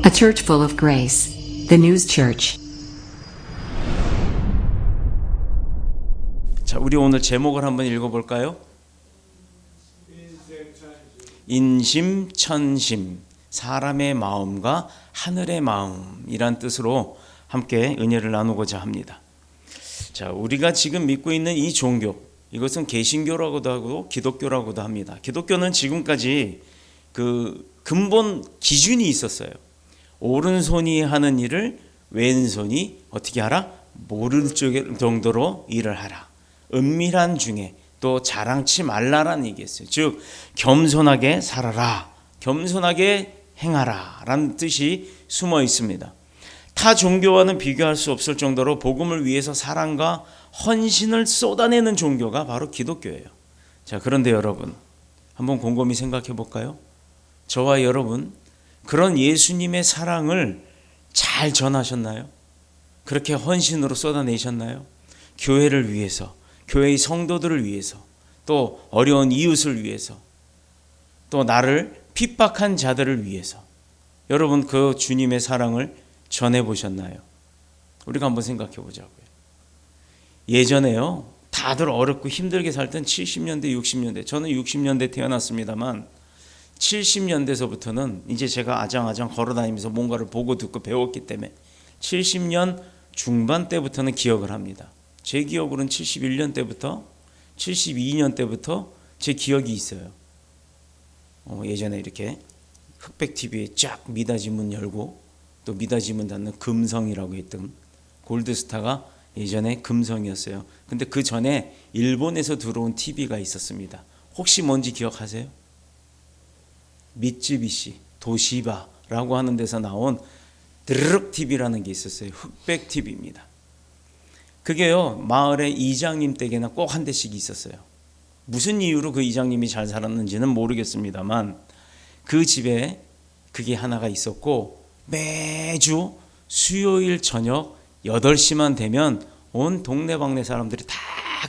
A church full of grace. The News Church. 자, 우리 오늘 제목을 한번 읽어볼까요? 인심천심, 사람의 마음과 하늘의 마음이란 뜻으로 함께 은혜를 나누고자 합니다. 자, 우리가 지금 믿고 있는 이 종교, 이것은 개신교라고도 하고 기독교라고도 합니다. 기독교는 지금까지 그 근본 기준이 있었어요. 오른손이 하는 일을 왼손이 어떻게 하라? 모를 정도로 일을 하라. 은밀한 중에 또 자랑치 말라라는 얘기였어요. 즉 겸손하게 살아라, 겸손하게 행하라 라는 뜻이 숨어 있습니다. 타 종교와는 비교할 수 없을 정도로 복음을 위해서 사랑과 헌신을 쏟아내는 종교가 바로 기독교예요. 자, 그런데 여러분 한번 곰곰이 생각해 볼까요? 저와 여러분 그런 예수님의 사랑을 잘 전하셨나요? 그렇게 헌신으로 쏟아내셨나요? 교회를 위해서, 교회의 성도들을 위해서, 또 어려운 이웃을 위해서, 또 나를 핍박한 자들을 위해서 여러분 그 주님의 사랑을 전해보셨나요? 우리가 한번 생각해 보자고요. 예전에요, 다들 어렵고 힘들게 살던 70년대, 60년대, 저는 60년대 태어났습니다만 70년대서부터는 이제 제가 아장아장 걸어다니면서 뭔가를 보고 듣고 배웠기 때문에 70년 중반 때부터는 기억을 합니다. 제 기억으로는 71년 때부터 72년 때부터 제 기억이 있어요. 예전에 이렇게 흑백 TV에 쫙 미닫이 문 열고 또 미닫이 문 닫는 금성이라고 했던 골드스타가 예전에 금성이었어요. 근데 그 전에 일본에서 들어온 TV가 있었습니다. 혹시 뭔지 기억하세요? 미쯔비시, 도시바라고 하는 데서 나온 드르륵 TV라는 게 있었어요. 흑백 TV입니다. 그게요, 마을의 이장님 댁에나 꼭 한 대씩 있었어요. 무슨 이유로 그 이장님이 잘 살았는지는 모르겠습니다만 그 집에 그게 하나가 있었고 매주 수요일 저녁 8시만 되면 온 동네방네 사람들이 다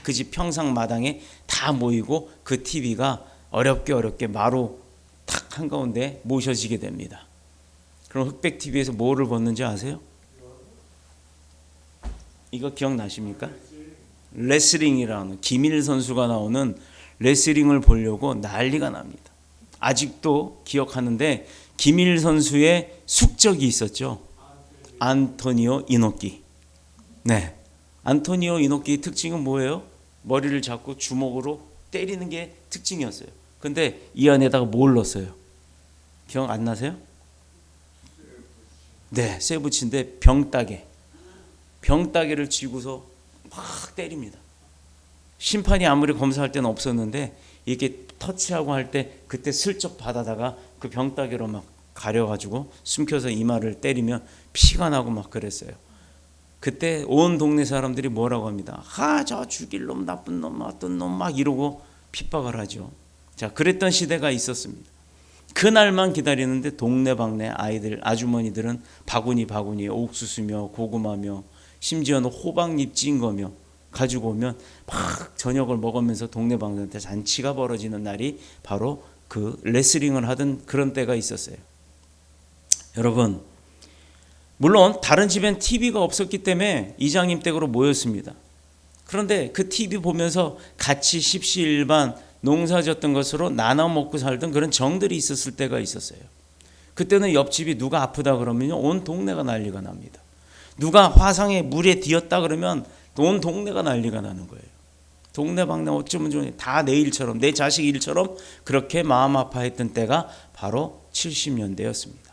그 집 평상 마당에 다 모이고 그 TV가 어렵게 마루 탁 한가운데 모셔지게 됩니다. 그럼 흑백 TV에서 뭐를 봤는지 아세요? 이거 기억나십니까? 레슬링이라는 김일 선수가 나오는 레슬링을 보려고 난리가 납니다. 아직도 기억하는데 김일 선수의 숙적이 있었죠. 안토니오 이노키. 네, 안토니오 이노키의 특징은 뭐예요? 머리를 잡고 주먹으로 때리는 게 특징이었어요. 근데 이 안에다가 뭘 넣었어요? 기억 안 나세요? 네, 쇠붙인데 병따개를 쥐고서 막 때립니다. 심판이 아무리 검사할 때는 없었는데 이렇게 터치하고 할 때 그때 슬쩍 받아다가 그 병따개로 막 가려가지고 숨겨서 이마를 때리면 피가 나고 막 그랬어요. 그때 온 동네 사람들이 뭐라고 합니다. 저 죽일 놈, 나쁜 놈, 어떤 놈 막 이러고 핍박을 하죠. 자, 그랬던 시대가 있었습니다. 그날만 기다리는데 동네방네 아이들, 아주머니들은 바구니에 옥수수며 고구마며 심지어는 호박잎 찐 거며 가지고 오면 막 저녁을 먹으면서 동네방네한테 잔치가 벌어지는 날이 바로 그 레슬링을 하던 그런 때가 있었어요. 여러분, 물론 다른 집엔 TV가 없었기 때문에 이장님 댁으로 모였습니다. 그런데 그 TV 보면서 같이 십시일반 농사졌던 것으로 나눠 먹고 살던 그런 정들이 있었을 때가 있었어요. 그때는 옆집이 누가 아프다 그러면 온 동네가 난리가 납니다. 누가 화상에 물에 뒤었다 그러면 온 동네가 난리가 나는 거예요. 동네방네 어쩌면 좋으니 다 내 일처럼, 내 자식 일처럼 그렇게 마음 아파했던 때가 바로 70년대였습니다.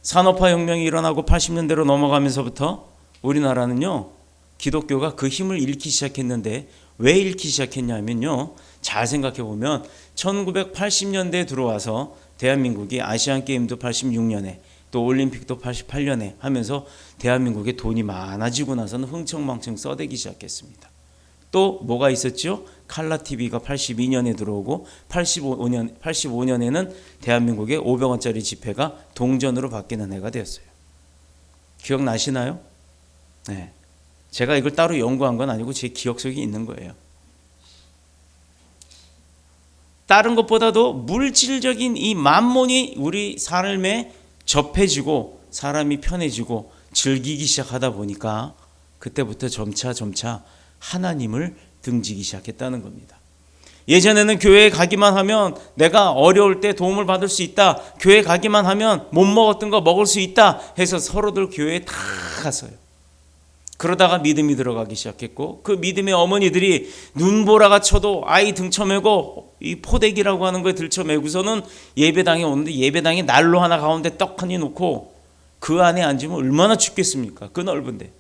산업화 혁명이 일어나고 80년대로 넘어가면서부터 우리나라는요, 기독교가 그 힘을 잃기 시작했는데 왜 잃기 시작했냐면요, 잘 생각해 보면 1980년대에 들어와서 대한민국이 아시안게임도 86년에 또 올림픽도 88년에 하면서 대한민국에 돈이 많아지고 나서는 흥청망청 써대기 시작했습니다. 또 뭐가 있었죠? 칼라 TV가 82년에 들어오고 85년에는 대한민국의 500원짜리 지폐가 동전으로 바뀌는 해가 되었어요. 기억나시나요? 네. 제가 이걸 따로 연구한 건 아니고 제 기억 속에 있는 거예요. 다른 것보다도 물질적인 이 만몬이 우리 삶의 접해지고 사람이 편해지고 즐기기 시작하다 보니까 그때부터 점차 하나님을 등지기 시작했다는 겁니다. 예전에는 교회에 가기만 하면 내가 어려울 때 도움을 받을 수 있다. 교회 가기만 하면 못 먹었던 거 먹을 수 있다 해서 서로들 교회에 다 갔어요. 그러다가 믿음이 들어가기 시작했고 그 믿음의 어머니들이 눈보라가 쳐도 아이 등쳐매고 이 포대기라고 하는 거에 들쳐매고서는 예배당에 오는데 예배당에 난로 하나 가운데 떡 하니 놓고 그 안에 앉으면 얼마나 춥겠습니까? 그 넓은데.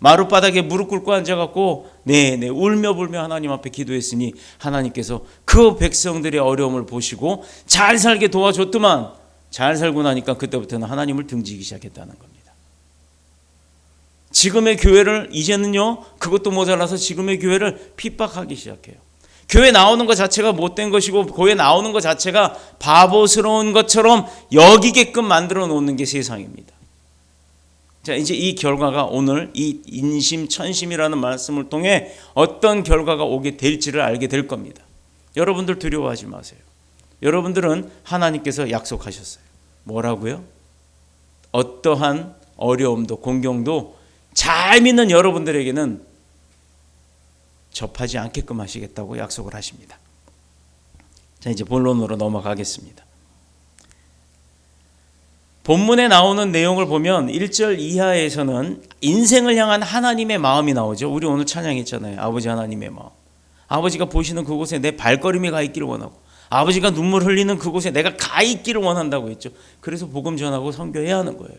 마룻바닥에 무릎 꿇고 앉아갖고 울며 불며 하나님 앞에 기도했으니 하나님께서 그 백성들의 어려움을 보시고 잘 살게 도와줬더만 잘 살고 나니까 그때부터는 하나님을 등지기 시작했다는 겁니다. 지금의 교회를 이제는요 그것도 모자라서 지금의 교회를 핍박하기 시작해요. 교회 나오는 것 자체가 못된 것이고 교회 나오는 것 자체가 바보스러운 것처럼 여기게끔 만들어 놓는 게 세상입니다. 자, 이제 이 결과가 오늘 이 인심천심이라는 말씀을 통해 어떤 결과가 오게 될지를 알게 될 겁니다. 여러분들 두려워하지 마세요. 여러분들은 하나님께서 약속하셨어요. 뭐라고요? 어떠한 어려움도 공경도 잘 믿는 여러분들에게는 접하지 않게끔 하시겠다고 약속을 하십니다. 자, 이제 본론으로 넘어가겠습니다. 본문에 나오는 내용을 보면 1절 이하에서는 인생을 향한 하나님의 마음이 나오죠. 우리 오늘 찬양했잖아요. 아버지 하나님의 마음. 아버지가 보시는 그곳에 내 발걸음이 가 있기를 원하고 아버지가 눈물 흘리는 그곳에 내가 가 있기를 원한다고 했죠. 그래서 복음 전하고 선교해야 하는 거예요.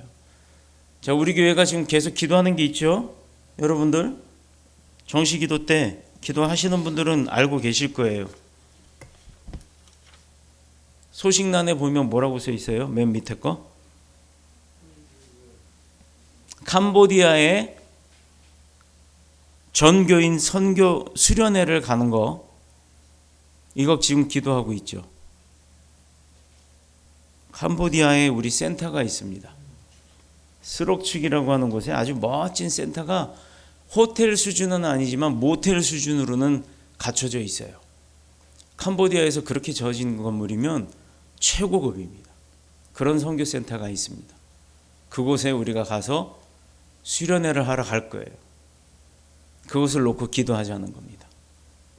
자, 우리 교회가 지금 계속 기도하는 게 있죠. 여러분들 정시기도 때 기도하시는 분들은 알고 계실 거예요. 소식란에 보면 뭐라고 써 있어요? 맨 밑에 거. 캄보디아에 전교인 선교 수련회를 가는 거 이거 지금 기도하고 있죠. 캄보디아에 우리 센터가 있습니다. 스록축이라고 하는 곳에 아주 멋진 센터가 호텔 수준은 아니지만 모텔 수준으로는 갖춰져 있어요. 캄보디아에서 그렇게 지어진 건물이면 최고급입니다. 그런 선교센터가 있습니다. 그곳에 우리가 가서 수련회를 하러 갈 거예요. 그것을 놓고 기도하자는 겁니다.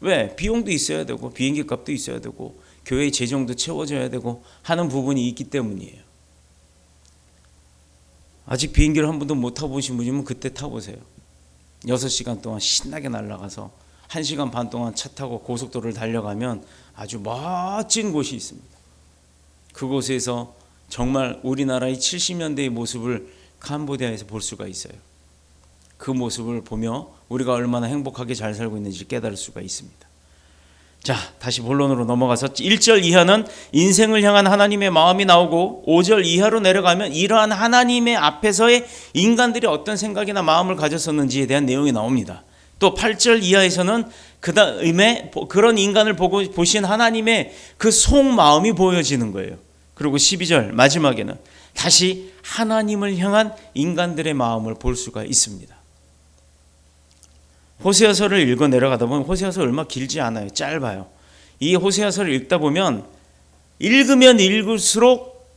왜? 비용도 있어야 되고 비행기 값도 있어야 되고 교회의 재정도 채워져야 되고 하는 부분이 있기 때문이에요. 아직 비행기를 한 번도 못 타보신 분이면 그때 타보세요. 6시간 동안 신나게 날아가서 1시간 반 동안 차 타고 고속도로를 달려가면 아주 멋진 곳이 있습니다. 그곳에서 정말 우리나라의 70년대의 모습을 캄보디아에서 볼 수가 있어요. 그 모습을 보며 우리가 얼마나 행복하게 잘 살고 있는지 깨달을 수가 있습니다. 자, 다시 본론으로 넘어가서 1절 이하는 인생을 향한 하나님의 마음이 나오고 5절 이하로 내려가면 이러한 하나님의 앞에서의 인간들이 어떤 생각이나 마음을 가졌었는지에 대한 내용이 나옵니다. 또 8절 이하에서는 그 다음에 그런 인간을 보고 보신 하나님의 그 속마음이 보여지는 거예요. 그리고 12절 마지막에는 다시 하나님을 향한 인간들의 마음을 볼 수가 있습니다. 호세아서를 읽어 내려가다 보면 호세아서 얼마 길지 않아요. 짧아요. 이 호세아서를 읽다 보면 읽으면 읽을수록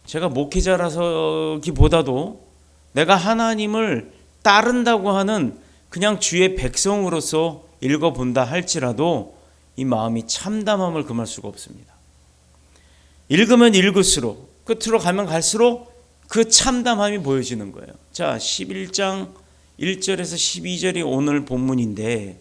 제가 목회자라서기보다도 내가 하나님을 따른다고 하는 그냥 주의 백성으로서 읽어본다 할지라도 이 마음이 참담함을 금할 수가 없습니다. 읽으면 읽을수록 끝으로 가면 갈수록 그 참담함이 보여지는 거예요. 자, 11장 1절에서 12절이 오늘 본문인데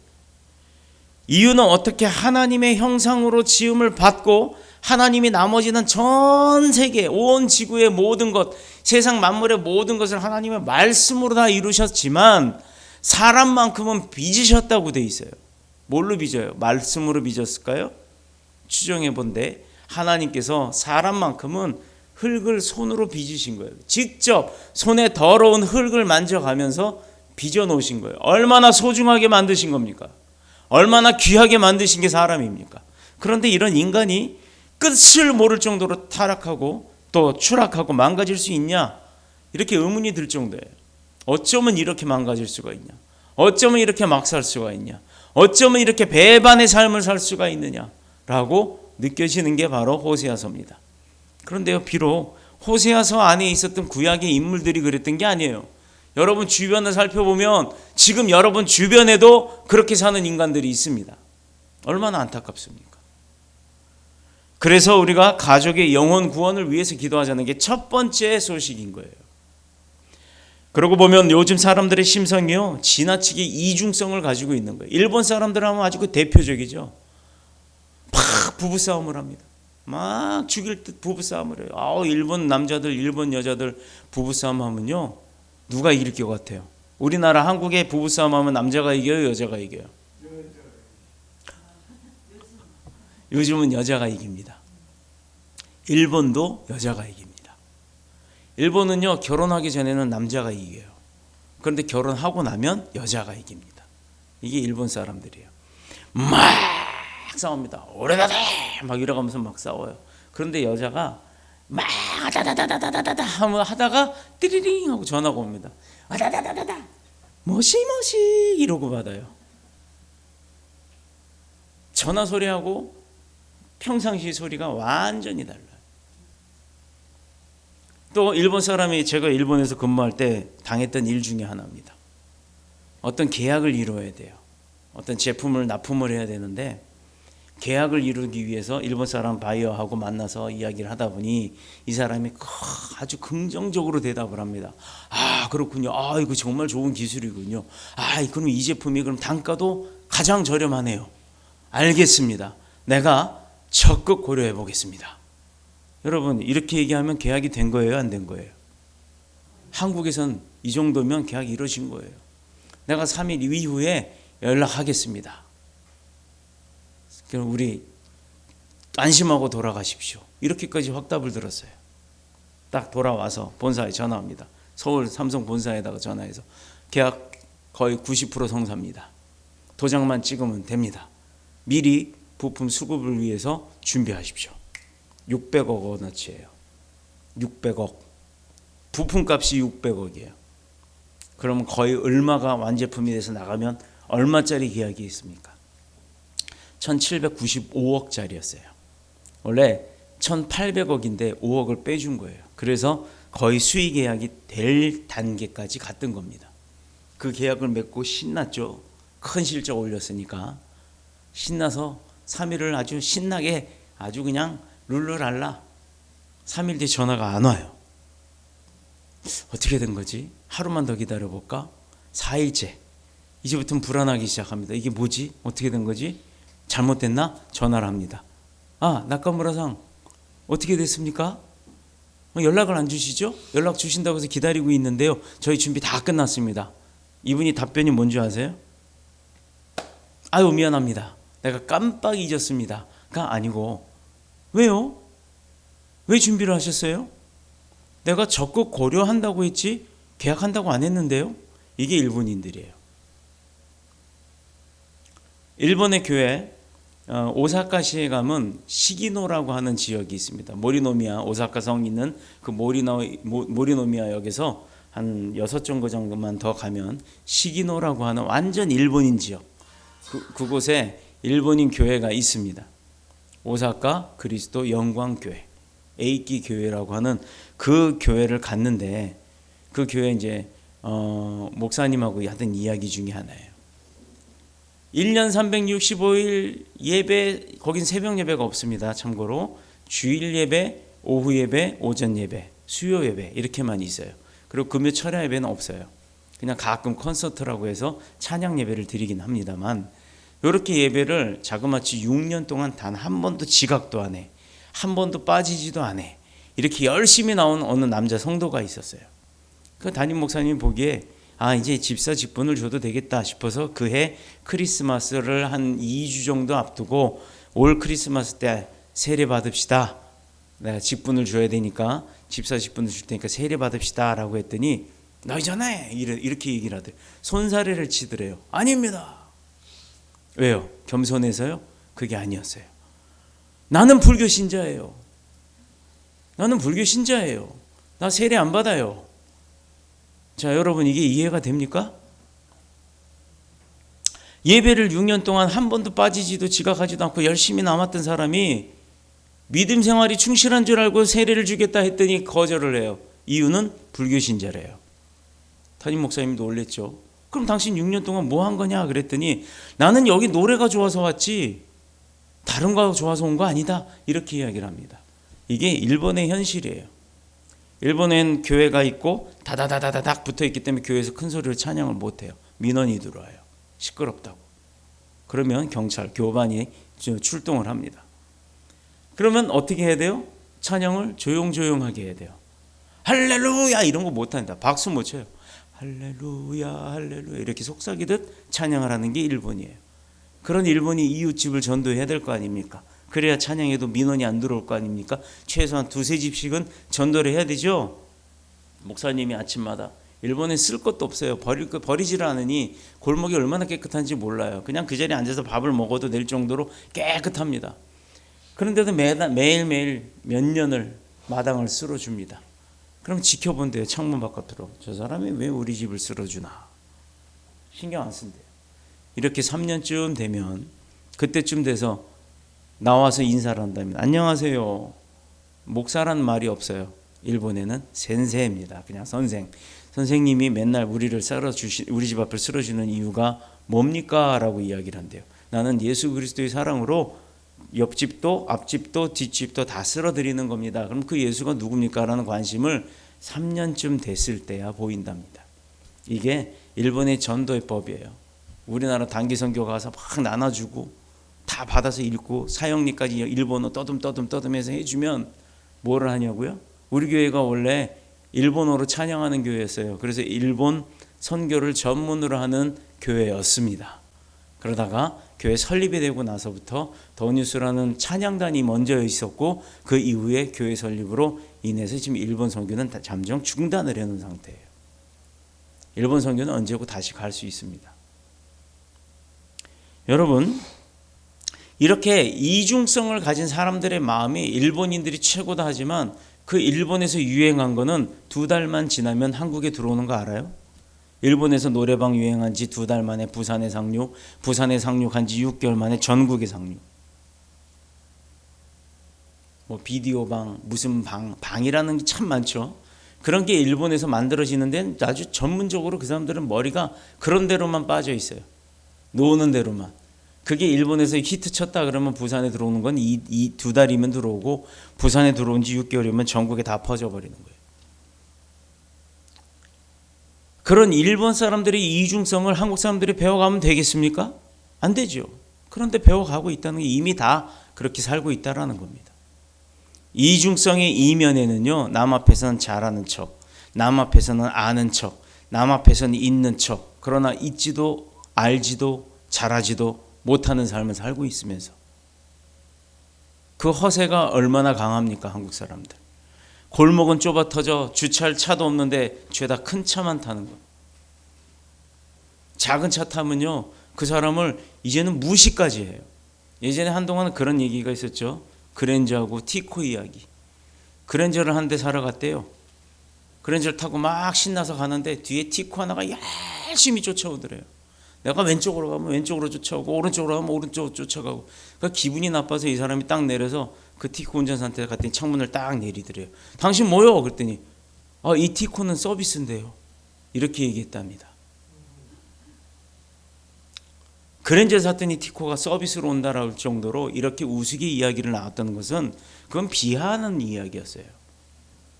이유는 어떻게 하나님의 형상으로 지음을 받고 하나님이 나머지는 전 세계 온 지구의 모든 것 세상 만물의 모든 것을 하나님의 말씀으로 다 이루셨지만 사람만큼은 빚으셨다고 돼 있어요. 뭘로 빚어요? 말씀으로 빚었을까요? 추정해 본데 하나님께서 사람만큼은 흙을 손으로 빚으신 거예요. 직접 손에 더러운 흙을 만져가면서 빚어 놓으신 거예요. 얼마나 소중하게 만드신 겁니까? 얼마나 귀하게 만드신 게 사람입니까? 그런데 이런 인간이 끝을 모를 정도로 타락하고 또 추락하고 망가질 수 있냐? 이렇게 의문이 들 정도예요. 어쩌면 이렇게 망가질 수가 있냐? 어쩌면 이렇게 막 살 수가 있냐? 어쩌면 이렇게 배반의 삶을 살 수가 있느냐라고 느껴지는 게 바로 호세아서입니다. 그런데요, 비록 호세아서 안에 있었던 구약의 인물들이 그랬던 게 아니에요. 여러분 주변을 살펴보면 지금 여러분 주변에도 그렇게 사는 인간들이 있습니다. 얼마나 안타깝습니까? 그래서 우리가 가족의 영혼 구원을 위해서 기도하자는 게 첫 번째 소식인 거예요. 그러고 보면 요즘 사람들의 심성이요, 지나치게 이중성을 가지고 있는 거예요. 일본 사람들 하면 아주 그 대표적이죠. 막 부부싸움을 합니다. 막 죽일 듯 부부싸움을 해요. 일본 남자들, 일본 여자들 부부싸움 하면요, 누가 이길 것 같아요? 우리나라 한국의 부부싸움 하면 남자가 이겨요, 여자가 이겨요? 요즘은 여자가 이깁니다. 일본도 여자가 이깁니다. 일본은요, 결혼하기 전에는 남자가 이겨요. 그런데 결혼하고 나면 여자가 이깁니다. 이게 일본 사람들이에요. 막 싸웁니다. 오래다대 막 이러면서 막 싸워요. 그런데 여자가 막 다다다다다다다 하다가 띠리링 하고 전화가 옵니다. 다다다다다 모시모시 이러고 받아요. 전화 소리하고 평상시 소리가 완전히 달라요. 또 일본 사람이, 제가 일본에서 근무할 때 당했던 일 중에 하나입니다. 어떤 계약을 이루어야 돼요. 어떤 제품을 납품을 해야 되는데 계약을 이루기 위해서 일본 사람 바이어하고 만나서 이야기를 하다 보니 이 사람이 아주 긍정적으로 대답을 합니다. 그렇군요. 이거 정말 좋은 기술이군요. 그럼 이 제품이 그럼 단가도 가장 저렴하네요. 알겠습니다. 내가 적극 고려해 보겠습니다. 여러분, 이렇게 얘기하면 계약이 된 거예요, 안 된 거예요? 한국에선 이 정도면 계약이 이루어진 거예요. 내가 3일 이후에 연락하겠습니다. 그럼 우리 안심하고 돌아가십시오. 이렇게까지 확답을 들었어요. 딱 돌아와서 본사에 전화합니다. 서울 삼성 본사에다가 전화해서 계약 거의 90% 성사입니다. 도장만 찍으면 됩니다. 미리 부품 수급을 위해서 준비하십시오. 600억 원어치예요. 600억. 부품값이 600억이에요. 그러면 거의 얼마가 완제품이 돼서 나가면 얼마짜리 계약이 있습니까? 1795억짜리였어요. 원래 1800억인데 5억을 빼준 거예요. 그래서 거의 수의 계약이 될 단계까지 갔던 겁니다. 그 계약을 맺고 신났죠. 큰 실적 올렸으니까. 신나서 3일을 아주 신나게 아주 그냥 룰루랄라. 3일 뒤에 전화가 안 와요. 어떻게 된 거지? 하루만 더 기다려볼까? 4일째. 이제부터는 불안하기 시작합니다. 이게 뭐지? 어떻게 된 거지? 잘못됐나? 전화를 합니다. 나카무라상 어떻게 됐습니까? 연락을 안 주시죠? 연락 주신다고 해서 기다리고 있는데요. 저희 준비 다 끝났습니다. 이분이 답변이 뭔지 아세요? 미안합니다. 내가 깜빡 잊었습니다가 아니고, 왜요? 왜 준비를 하셨어요? 내가 적극 고려한다고 했지 계약한다고 안 했는데요. 이게 일본인들이에요. 일본의 교회, 오사카시에 가면 시기노라고 하는 지역이 있습니다. 모리노미야, 오사카성 있는 그 모리노미야 역에서 한 6정거장만 더 가면 시기노라고 하는 완전 일본인 지역, 그곳에 일본인 교회가 있습니다. 오사카 그리스도 영광교회, 에이키 교회라고 하는 그 교회를 갔는데, 그 교회 이제 목사님하고 하던 이야기 중에 하나예요. 1년 365일 예배, 거긴 새벽 예배가 없습니다. 참고로 주일 예배, 오후 예배, 오전 예배, 수요 예배 이렇게만 있어요. 그리고 금요 철야 예배는 없어요. 그냥 가끔 콘서트라고 해서 찬양 예배를 드리긴 합니다만, 이렇게 예배를 자그마치 6년 동안 단 한 번도 지각도 안 해, 한 번도 빠지지도 안 해, 이렇게 열심히 나온 어느 남자 성도가 있었어요. 그 담임 목사님이 보기에 이제 집사 직분을 줘도 되겠다 싶어서 그해 크리스마스를 한 2주 정도 앞두고 올 크리스마스 때 세례 받읍시다. 내가 직분을 줘야 되니까 집사 직분을 줄 테니까 세례 받읍시다 라고 했더니 너희 전에 이렇게 얘기를 하더래요. 손사래를 치더래요. 아닙니다. 왜요? 겸손해서요? 그게 아니었어요. 나는 불교 신자예요. 나는 불교 신자예요. 나 세례 안 받아요. 자, 여러분, 이게 이해가 됩니까? 예배를 6년 동안 한 번도 빠지지도 지각하지도 않고 열심히 남았던 사람이 믿음 생활이 충실한 줄 알고 세례를 주겠다 했더니 거절을 해요. 이유는 불교 신자래요. 담임 목사님도 놀랬죠. 그럼 당신 6년 동안 뭐 한 거냐 그랬더니 나는 여기 노래가 좋아서 왔지 다른 거 좋아서 온 거 아니다. 이렇게 이야기를 합니다. 이게 일본의 현실이에요. 일본엔 교회가 있고 다다다다닥 붙어있기 때문에 교회에서 큰 소리로 찬양을 못해요. 민원이 들어와요. 시끄럽다고. 그러면 경찰, 교반이 출동을 합니다. 그러면 어떻게 해야 돼요? 찬양을 조용조용하게 해야 돼요. 할렐루야 이런 거 못한다. 박수 못 쳐요. 할렐루야 할렐루야 이렇게 속삭이듯 찬양을 하는 게 일본이에요. 그런 일본이 이웃집을 전도해야 될 거 아닙니까? 그래야 찬양에도 민원이 안 들어올 거 아닙니까? 최소한 두세 집씩은 전도를 해야 되죠. 목사님이 아침마다 일본에 쓸 것도 없어요. 버리지를 않으니 골목이 얼마나 깨끗한지 몰라요. 그냥 그 자리에 앉아서 밥을 먹어도 될 정도로 깨끗합니다. 그런데도 매일매일 몇 년을 마당을 쓸어줍니다. 그럼 지켜본대요. 창문 바깥으로. 저 사람이 왜 우리 집을 쓸어주나. 신경 안 쓴대요. 이렇게 3년쯤 되면 그때쯤 돼서 나와서 인사를 한답니다. 안녕하세요. 목사란 말이 없어요. 일본에는 센세입니다. 그냥 선생님이 맨날 우리 집 앞을 쓸어주는 이유가 뭡니까? 라고 이야기를 한대요. 나는 예수 그리스도의 사랑으로 옆집도 앞집도 뒷집도 다 쓸어드리는 겁니다. 그럼 그 예수가 누굽니까? 라는 관심을 3년쯤 됐을 때야 보인답니다. 이게 일본의 전도의 법이에요. 우리나라 단기 선교 가서 막 나눠주고 다 받아서 읽고 사형리까지 일본어 떠듬해서 해주면 뭐를 하냐고요? 우리 교회가 원래 일본어로 찬양하는 교회였어요. 그래서 일본 선교를 전문으로 하는 교회였습니다. 그러다가 교회 설립이 되고 나서부터 더뉴스라는 찬양단이 먼저 있었고 그 이후에 교회 설립으로 인해서 지금 일본 선교는 잠정 중단을 해놓은 상태예요. 일본 선교는 언제고 다시 갈 수 있습니다. 여러분, 이렇게 이중성을 가진 사람들의 마음이 일본인들이 최고다 하지만 그 일본에서 유행한 거는 2달만 지나면 한국에 들어오는 거 알아요? 일본에서 노래방 유행한 지 2달 만에 부산에 상륙한 지 6개월 만에 전국에 상륙. 뭐 비디오방, 무슨 방이라는 게 참 많죠. 그런 게 일본에서 만들어지는데 아주 전문적으로 그 사람들은 머리가 그런 데로만 빠져 있어요. 노는 대로만. 그게 일본에서 히트 쳤다 그러면 부산에 들어오는 건 이 2달이면 들어오고 부산에 들어온 지 6개월이면 전국에 다 퍼져버리는 거예요. 그런 일본 사람들의 이중성을 한국 사람들이 배워가면 되겠습니까? 안 되죠. 그런데 배워가고 있다는 게 이미 다 그렇게 살고 있다는 겁니다. 이중성의 이면에는요. 남 앞에서는 잘하는 척, 남 앞에서는 아는 척, 남 앞에서는 있는 척, 그러나 있지도 알지도 잘하지도 못하는 삶을 살고 있으면서 그 허세가 얼마나 강합니까? 한국 사람들. 골목은 좁아 터져 주차할 차도 없는데 죄다 큰 차만 타는 거. 작은 차 타면요. 그 사람을 이제는 무시까지 해요. 예전에 한동안 그런 얘기가 있었죠. 그랜저하고 티코 이야기. 그랜저를 한 대 사러 갔대요. 그랜저를 타고 막 신나서 가는데 뒤에 티코 하나가 열심히 쫓아오더래요. 내가 왼쪽으로 가면 왼쪽으로 쫓아오고 오른쪽으로 가면 오른쪽으로 쫓아가고. 그러니까 기분이 나빠서 이 사람이 딱 내려서 그 티코 운전사한테 갔더니 창문을 딱 내리더래요. 당신 뭐요? 그랬더니 이 티코는 서비스인데요. 이렇게 얘기했답니다. 그랜저 샀더니 티코가 서비스로 온다라고 할 정도로 이렇게 우스개 이야기를 나왔다는 것은 그건 비하하는 이야기였어요.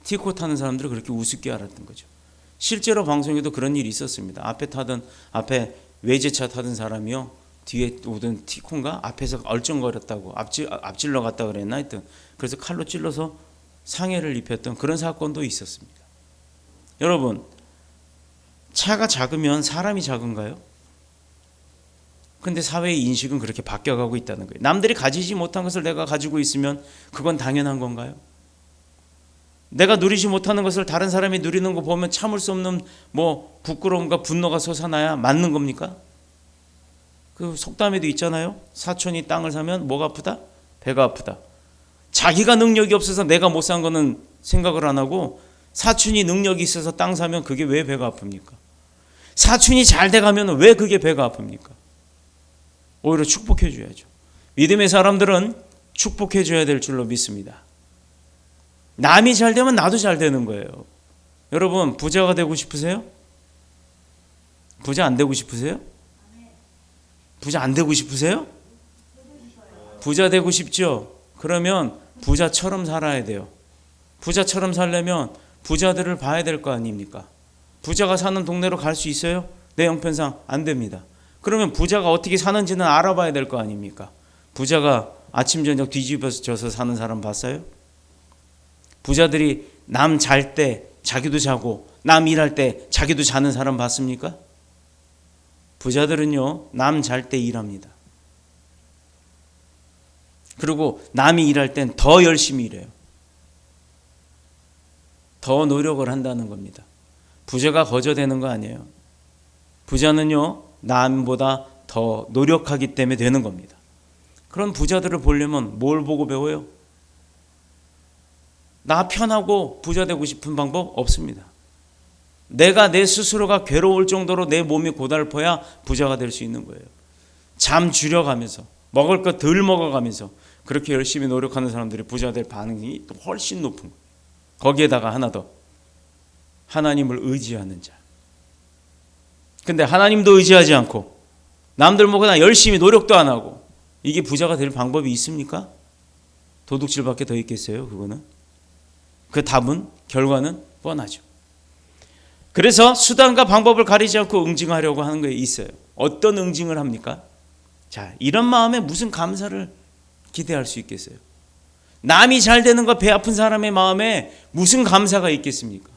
티코 타는 사람들을 그렇게 우습게 알았던 거죠. 실제로 방송에도 그런 일이 있었습니다. 앞에 외제차 타던 사람이요. 뒤에 오던 티코인가 앞에서 얼쩡거렸다고 앞질러 갔다 그랬나 하여튼 그래서 칼로 찔러서 상해를 입혔던 그런 사건도 있었습니다. 여러분, 차가 작으면 사람이 작은가요? 근데 사회의 인식은 그렇게 바뀌어가고 있다는 거예요. 남들이 가지지 못한 것을 내가 가지고 있으면 그건 당연한 건가요? 내가 누리지 못하는 것을 다른 사람이 누리는 거 보면 참을 수 없는 부끄러움과 분노가 솟아나야 맞는 겁니까? 그 속담에도 있잖아요. 사촌이 땅을 사면 뭐가 아프다? 배가 아프다. 자기가 능력이 없어서 내가 못 산 거는 생각을 안 하고 사촌이 능력이 있어서 땅 사면 그게 왜 배가 아픕니까? 사촌이 잘 돼가면 왜 그게 배가 아픕니까? 오히려 축복해 줘야죠. 믿음의 사람들은 축복해 줘야 될 줄로 믿습니다. 남이 잘 되면 나도 잘 되는 거예요. 여러분, 부자가 되고 싶으세요? 부자 안 되고 싶으세요? 부자 안 되고 싶으세요? 부자 되고 싶죠? 그러면 부자처럼 살아야 돼요. 부자처럼 살려면 부자들을 봐야 될 거 아닙니까? 부자가 사는 동네로 갈 수 있어요? 내 형편상 안 됩니다. 그러면 부자가 어떻게 사는지는 알아봐야 될 거 아닙니까? 부자가 아침 저녁 뒤집어져서 사는 사람 봤어요? 부자들이 남 잘 때 자기도 자고 남 일할 때 자기도 자는 사람 봤습니까? 부자들은요, 남 잘 때 일합니다. 그리고 남이 일할 땐 더 열심히 일해요. 더 노력을 한다는 겁니다. 부자가 거저되는 거 아니에요. 부자는요, 남보다 더 노력하기 때문에 되는 겁니다. 그런 부자들을 보려면 뭘 보고 배워요? 나 편하고 부자 되고 싶은 방법 없습니다. 내가 내 스스로가 괴로울 정도로 내 몸이 고달퍼야 부자가 될 수 있는 거예요. 잠 줄여가면서 먹을 거 덜 먹어가면서 그렇게 열심히 노력하는 사람들이 부자 될 반응이 또 훨씬 높은 거예요. 거기에다가 하나 더, 하나님을 의지하는 자. 근데 하나님도 의지하지 않고 남들 뭐 그냥 열심히 노력도 안 하고 이게 부자가 될 방법이 있습니까? 도둑질밖에 더 있겠어요? 그거는. 그 답은, 결과는 뻔하죠. 그래서 수단과 방법을 가리지 않고 응징하려고 하는 거에 있어요. 어떤 응징을 합니까? 자, 이런 마음에 무슨 감사를 기대할 수 있겠어요? 남이 잘 되는 거 배 아픈 사람의 마음에 무슨 감사가 있겠습니까?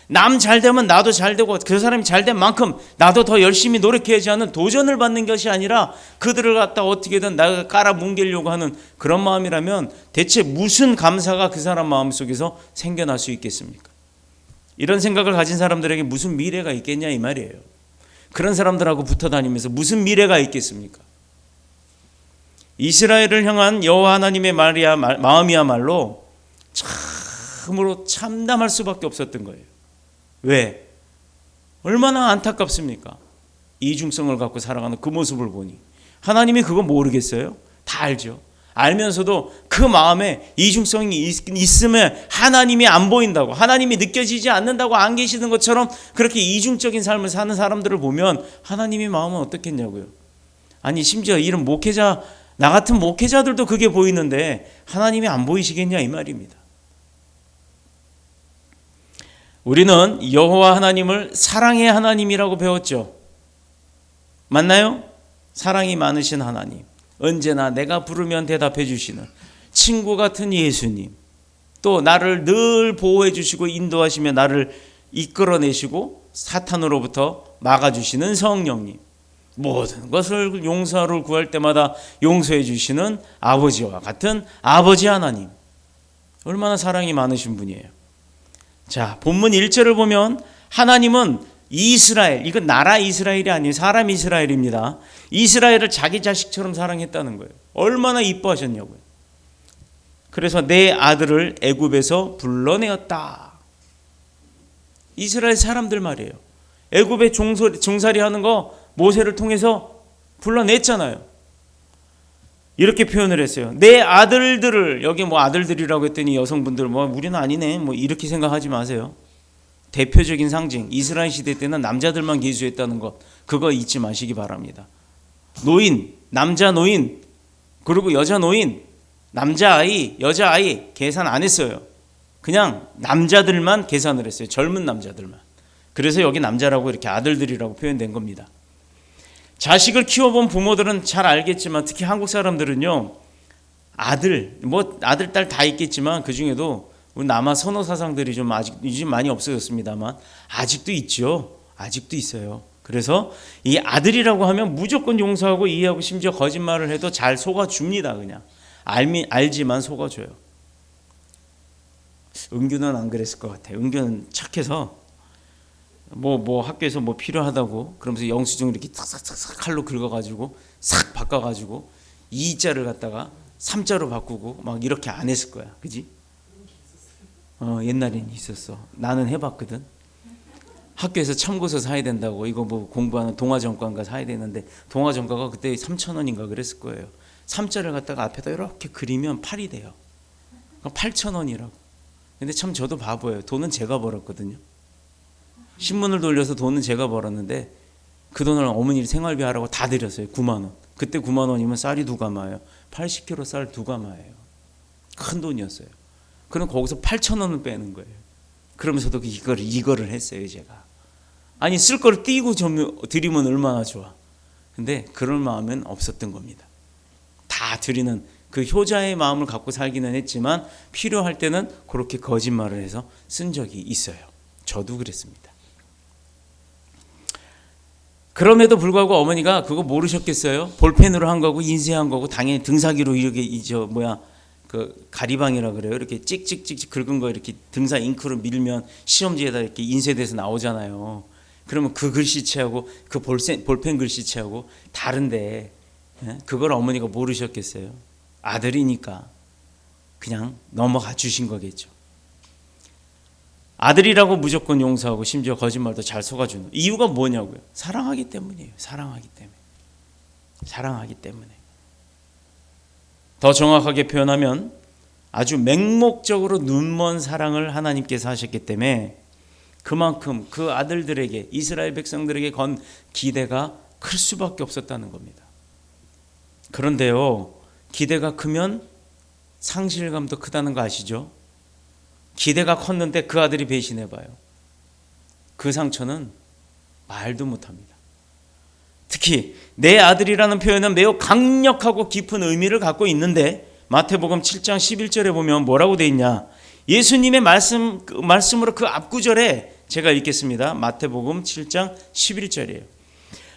남 잘 되면 나도 잘 되고 그 사람이 잘 된 만큼 나도 더 열심히 노력해야지 하는 도전을 받는 것이 아니라 그들을 갖다 어떻게든 내가 깔아뭉개려고 하는 그런 마음이라면 대체 무슨 감사가 그 사람 마음속에서 생겨날 수 있겠습니까? 이런 생각을 가진 사람들에게 무슨 미래가 있겠냐 이 말이에요. 그런 사람들하고 붙어 다니면서 무슨 미래가 있겠습니까? 이스라엘을 향한 여호와 하나님의 마음이야말로 참으로 참담할 수밖에 없었던 거예요. 왜? 얼마나 안타깝습니까? 이중성을 갖고 살아가는 그 모습을 보니 하나님이 그거 모르겠어요? 다 알죠. 알면서도 그 마음에 이중성이 있으면 하나님이 안 보인다고, 하나님이 느껴지지 않는다고 안 계시는 것처럼 그렇게 이중적인 삶을 사는 사람들을 보면 하나님의 마음은 어떻겠냐고요. 아니 심지어 이런 목회자, 나 같은 목회자들도 그게 보이는데 하나님이 안 보이시겠냐 이 말입니다. 우리는 여호와 하나님을 사랑의 하나님이라고 배웠죠. 맞나요? 사랑이 많으신 하나님, 언제나 내가 부르면 대답해 주시는 친구 같은 예수님, 또 나를 늘 보호해 주시고 인도하시며 나를 이끌어내시고 사탄으로부터 막아주시는 성령님, 모든 것을 용서를 구할 때마다 용서해 주시는 아버지와 같은 아버지 하나님, 얼마나 사랑이 많으신 분이에요. 자, 본문 1절을 보면 하나님은 이스라엘, 이건 나라 이스라엘이 아니에요. 사람 이스라엘입니다. 이스라엘을 자기 자식처럼 사랑했다는 거예요. 얼마나 이뻐하셨냐고요. 그래서 내 아들을 애굽에서 불러내었다. 이스라엘 사람들 말이에요. 애굽에 종살이 하는 거 모세를 통해서 불러냈잖아요. 이렇게 표현을 했어요. 내 아들들을, 여기 뭐 아들들이라고 했더니 여성분들 뭐 우리는 아니네 뭐 이렇게 생각하지 마세요. 대표적인 상징, 이스라엘 시대 때는 남자들만 계수했다는 것, 그거 잊지 마시기 바랍니다. 노인, 남자 노인, 그리고 여자 노인, 남자아이, 여자아이 계산 안 했어요. 그냥 남자들만 계산을 했어요. 젊은 남자들만. 그래서 여기 남자라고 이렇게 아들들이라고 표현된 겁니다. 자식을 키워본 부모들은 잘 알겠지만 특히 한국 사람들은요, 아들, 뭐 아들, 딸 다 있겠지만 그 중에도 우리 남아 선호 사상들이 좀 아직 요즘 많이 없어졌습니다만 아직도 있죠. 아직도 있어요. 그래서 이 아들이라고 하면 무조건 용서하고 이해하고 심지어 거짓말을 해도 잘 속아줍니다. 그냥 알지만 속아줘요. 은규는 안 그랬을 것 같아요. 은규는 착해서 뭐 학교에서 뭐 필요하다고 그러면서 영수증 이렇게 싹싹싹 칼로 긁어가지고 싹 바꿔가지고 2자를 갖다가 3자로 바꾸고 막 이렇게 안 했을 거야. 그지? 옛날엔 있었어. 나는 해봤거든. 학교에서 참고서 사야 된다고 이거 뭐 공부하는 동아전과인가 사야 되는데 동아전과가 그때 3,000원인가 그랬을 거예요. 3자를 갖다가 앞에다 이렇게 그리면 8이 돼요. 8,000원이라고. 근데 참 저도 바보예요. 돈은 제가 벌었거든요. 신문을 돌려서 돈은 제가 벌었는데 그 돈을 어머니 생활비 하라고 다 드렸어요. 9만 원. 그때 9만 원이면 쌀이 2가마예요. 80kg 쌀 2가마예요. 큰 돈이었어요. 그럼 거기서 8,000원을 빼는 거예요. 그러면서도 이거를 했어요, 제가. 아니, 쓸 거를 띄고 좀 드리면 얼마나 좋아. 근데 그럴 마음은 없었던 겁니다. 다 드리는 그 효자의 마음을 갖고 살기는 했지만 필요할 때는 그렇게 거짓말을 해서 쓴 적이 있어요. 저도 그랬습니다. 그럼에도 불구하고 어머니가 그거 모르셨겠어요? 볼펜으로 한 거고 인쇄한 거고 당연히 등사기로 이렇게 그 가리방이라 그래요. 이렇게 찍찍찍 긁은 거 이렇게 등사 잉크로 밀면 시험지에다 이렇게 인쇄돼서 나오잖아요. 그러면 그 글씨체하고 그 볼펜 글씨체하고 다른데 그걸 어머니가 모르셨겠어요? 아들이니까 그냥 넘어가 주신 거겠죠. 아들이라고 무조건 용서하고 심지어 거짓말도 잘 속아주는 이유가 뭐냐고요? 사랑하기 때문이에요. 사랑하기 때문에. 더 정확하게 표현하면 아주 맹목적으로 눈먼 사랑을 하나님께서 하셨기 때문에 그만큼 그 아들들에게 이스라엘 백성들에게 건 기대가 클 수밖에 없었다는 겁니다. 그런데요, 기대가 크면 상실감도 크다는 거 아시죠? 기대가 컸는데 그 아들이 배신해봐요. 그 상처는 말도 못합니다. 특히 내 아들이라는 표현은 매우 강력하고 깊은 의미를 갖고 있는데 마태복음 7장 11절에 보면 뭐라고 돼 있냐? 예수님의 말씀으로 그 앞구절에 제가 읽겠습니다. 마태복음 7장 11절이에요.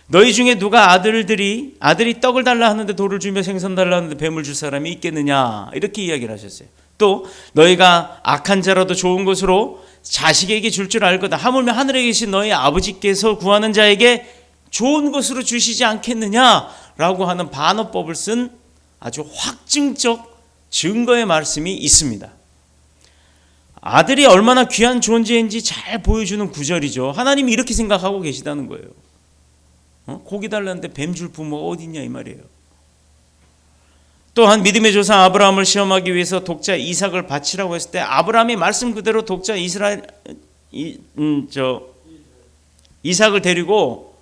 너희 중에 누가 아들이 떡을 달라 하는데 돌을 주며 생선 달라 하는데 뱀을 줄 사람이 있겠느냐? 이렇게 이야기를 하셨어요. 또 너희가 악한 자라도 좋은 것으로 자식에게 줄 줄 알거든 하물며 하늘에 계신 너희 아버지께서 구하는 자에게 좋은 것으로 주시지 않겠느냐라고 하는 반어법을 쓴 아주 확증적 증거의 말씀이 있습니다. 아들이 얼마나 귀한 존재인지 잘 보여주는 구절이죠. 하나님이 이렇게 생각하고 계시다는 거예요. 고기 달라는데 뱀 줄 부모가 어디 있냐 이 말이에요. 또한 믿음의 조상 아브라함을 시험하기 위해서 독자 이삭을 바치라고 했을 때 아브라함이 말씀 그대로 독자 이삭을 데리고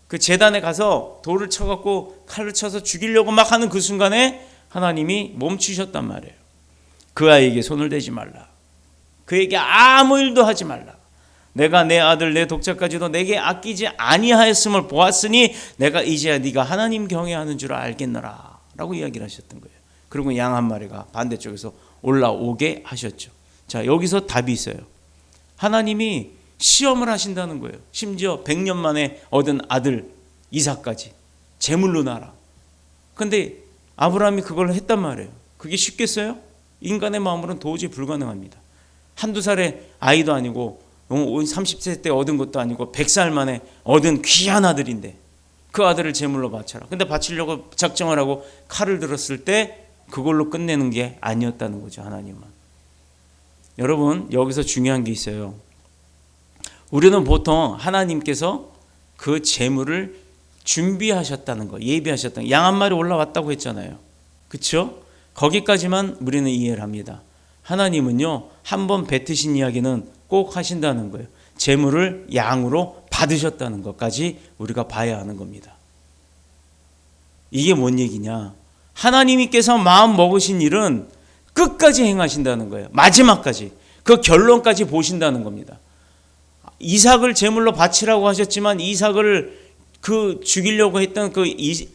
그 제단에 가서 돌을 쳐갖고 칼을 쳐서 죽이려고 막 하는 그 순간에 하나님이 멈추셨단 말이에요. 그 아이에게 손을 대지 말라. 그에게 아무 일도 하지 말라. 내가 내 아들 내 독자까지도 내게 아끼지 아니하였음을 보았으니 내가 이제야 네가 하나님 경외하는 줄 알겠노라 라고 이야기를 하셨던 거예요. 그리고 양 한 마리가 반대쪽에서 올라오게 하셨죠. 자, 여기서 답이 있어요. 하나님이 시험을 하신다는 거예요. 심지어 100년 만에 얻은 아들 이삭까지 제물로 놔라. 근데 아브라함이 그걸 했단 말이에요. 그게 쉽겠어요? 인간의 마음으로는 도저히 불가능합니다. 한두 살의 아이도 아니고 30세 때 얻은 것도 아니고 100살 만에 얻은 귀한 아들인데 그 아들을 제물로 바쳐라. 근데 바치려고 작정을 하고 칼을 들었을 때 그걸로 끝내는 게 아니었다는 거죠. 하나님은. 여러분, 여기서 중요한 게 있어요. 우리는 보통 하나님께서 그 제물을 준비하셨다는 거, 예비하셨다는 거, 양 한 마리 올라왔다고 했잖아요. 그렇죠? 거기까지만 우리는 이해를 합니다. 하나님은요, 한번 뱉으신 이야기는 꼭 하신다는 거예요. 제물을 양으로 받으셨다는 것까지 우리가 봐야 하는 겁니다. 이게 뭔 얘기냐? 하나님께서 마음 먹으신 일은 끝까지 행하신다는 거예요. 마지막까지. 그 결론까지 보신다는 겁니다. 이삭을 제물로 바치라고 하셨지만 이삭을 죽이려고 했던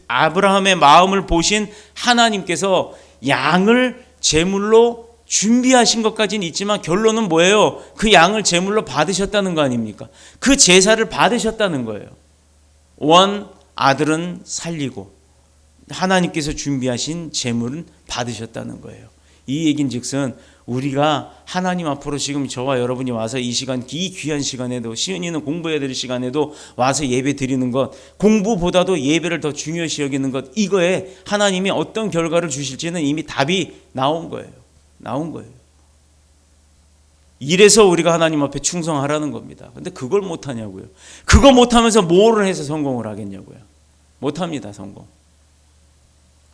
아브라함의 마음을 보신 하나님께서 양을 제물로 준비하신 것까지는 있지만 결론은 뭐예요? 그 양을 제물로 받으셨다는 거 아닙니까? 그 제사를 받으셨다는 거예요. 아들은 살리고 하나님께서 준비하신 제물은 받으셨다는 거예요. 이 얘긴즉슨 우리가 하나님 앞으로 지금 저와 여러분이 와서 이 시간, 이 귀한 시간에도, 시은이는 공부해야 될 시간에도 와서 예배 드리는 것, 공부보다도 예배를 더 중요시 여기는 것, 이거에 하나님이 어떤 결과를 주실지는 이미 답이 나온 거예요. 이래서 우리가 하나님 앞에 충성하라는 겁니다. 근데 그걸 못하냐고요. 그거 못하면서 뭐를 해서 성공을 하겠냐고요. 못합니다. 성공.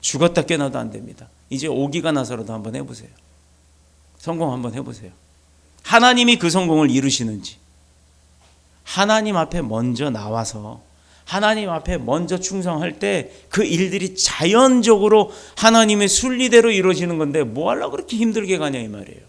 죽었다 깨어나도 안 됩니다. 이제 오기가 나서라도 한번 해보세요. 성공 한번 해보세요. 하나님이 그 성공을 이루시는지, 하나님 앞에 먼저 나와서 하나님 앞에 먼저 충성할 때 그 일들이 자연적으로 하나님의 순리대로 이루어지는 건데 뭐 하려고 그렇게 힘들게 가냐 이 말이에요.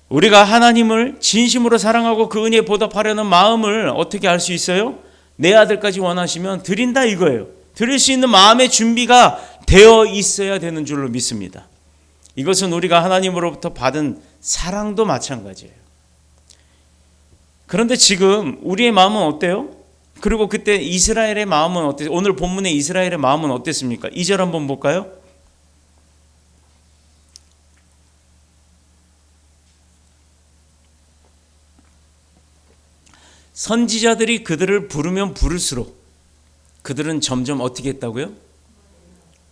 우리가 하나님을 진심으로 사랑하고 그 은혜에 보답하려는 마음을 어떻게 알 수 있어요? 내 아들까지 원하시면 드린다 이거예요. 드릴 수 있는 마음의 준비가 되어 있어야 되는 줄로 믿습니다. 이것은 우리가 하나님으로부터 받은 사랑도 마찬가지예요. 그런데 지금 우리의 마음은 어때요? 그리고 그때 이스라엘의 마음은 어땠어요? 오늘 본문의 이스라엘의 마음은 어땠습니까? 2절 한번 볼까요? 선지자들이 그들을 부르면 부를수록 그들은 점점 어떻게 했다고요?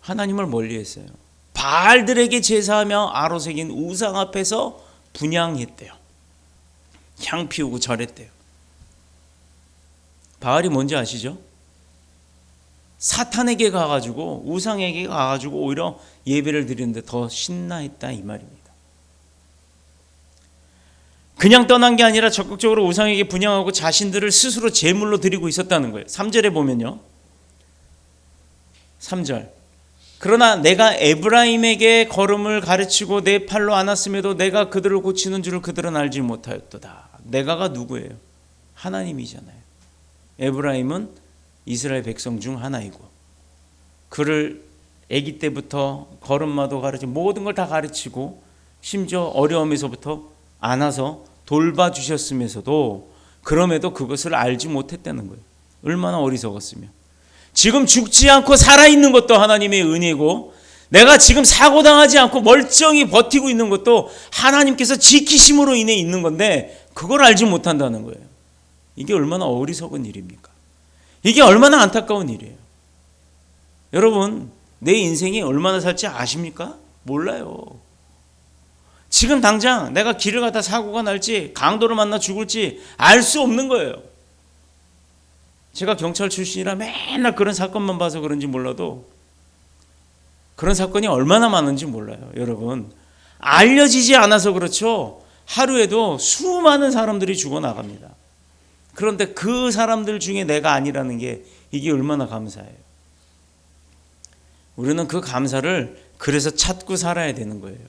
하나님을 멀리했어요. 바알들에게 제사하며 아로새긴 우상 앞에서 분향했대요. 향 피우고 절했대요. 바알이 뭔지 아시죠? 사탄에게 가가지고 우상에게 가가지고 오히려 예배를 드리는데 더 신나했다 이 말입니다. 그냥 떠난 게 아니라 적극적으로 우상에게 분향하고 자신들을 스스로 제물로 드리고 있었다는 거예요. 3절에 보면요. 3절. 그러나 내가 에브라임에게 걸음을 가르치고 내 팔로 안았음에도 내가 그들을 고치는 줄을 그들은 알지 못하였도다. 내가가 누구예요? 하나님이잖아요. 에브라임은 이스라엘 백성 중 하나이고 그를 아기 때부터 걸음마도 가르치고 모든 걸 다 가르치고 심지어 어려움에서부터 안아서 돌봐주셨으면서도 그럼에도 그것을 알지 못했다는 거예요. 얼마나 어리석었으면. 지금 죽지 않고 살아있는 것도 하나님의 은혜고 내가 지금 사고당하지 않고 멀쩡히 버티고 있는 것도 하나님께서 지키심으로 인해 있는 건데 그걸 알지 못한다는 거예요. 이게 얼마나 어리석은 일입니까? 이게 얼마나 안타까운 일이에요. 여러분, 내 인생이 얼마나 살지 아십니까? 몰라요. 지금 당장 내가 길을 가다 사고가 날지 강도를 만나 죽을지 알 수 없는 거예요. 제가 경찰 출신이라 맨날 그런 사건만 봐서 그런지 몰라도 그런 사건이 얼마나 많은지 몰라요. 여러분, 알려지지 않아서 그렇죠. 하루에도 수많은 사람들이 죽어나갑니다. 그런데 그 사람들 중에 내가 아니라는 게 이게 얼마나 감사해요. 우리는 그 감사를 그래서 찾고 살아야 되는 거예요.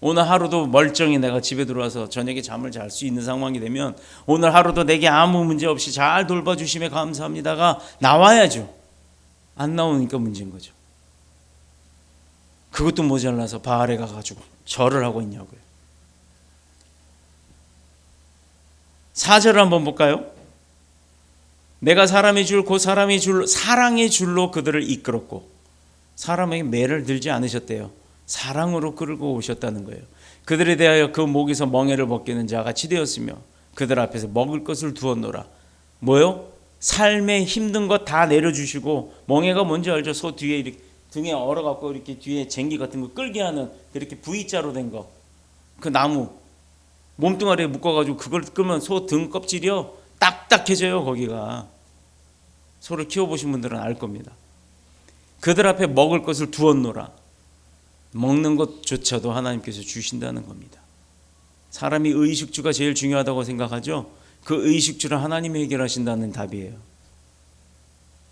오늘 하루도 멀쩡히 내가 집에 들어와서 저녁에 잠을 잘 수 있는 상황이 되면 오늘 하루도 내게 아무 문제 없이 잘 돌봐주심에 감사합니다가 나와야죠. 안 나오니까 문제인 거죠. 그것도 모자라서 바알에 가가지고 절을 하고 있냐고요. 4절을 한번 볼까요? 내가 사람의 줄 곧 사람의 줄 사랑의 줄로 그들을 이끌었고 사람에게 매를 들지 않으셨대요. 사랑으로 끌고 오셨다는 거예요. 그들에 대하여 그 목에서 멍에를 벗기는 자같이 되었으며 그들 앞에서 먹을 것을 두었노라. 뭐요? 삶에 힘든 것 다 내려주시고 멍에가 뭔지 알죠? 소 뒤에 이렇게 등에 얼어갖고 이렇게 뒤에 쟁기 같은 거 끌게 하는 이렇게 V자로 된 거. 그 나무 몸뚱아리에 묶어가지고 그걸 끌면 소 등 껍질이요 딱딱해져요. 거기가 소를 키워보신 분들은 알 겁니다. 그들 앞에 먹을 것을 두었노라. 먹는 것조차도 하나님께서 주신다는 겁니다. 사람이 의식주가 제일 중요하다고 생각하죠. 그 의식주를 하나님이 해결하신다는 답이에요.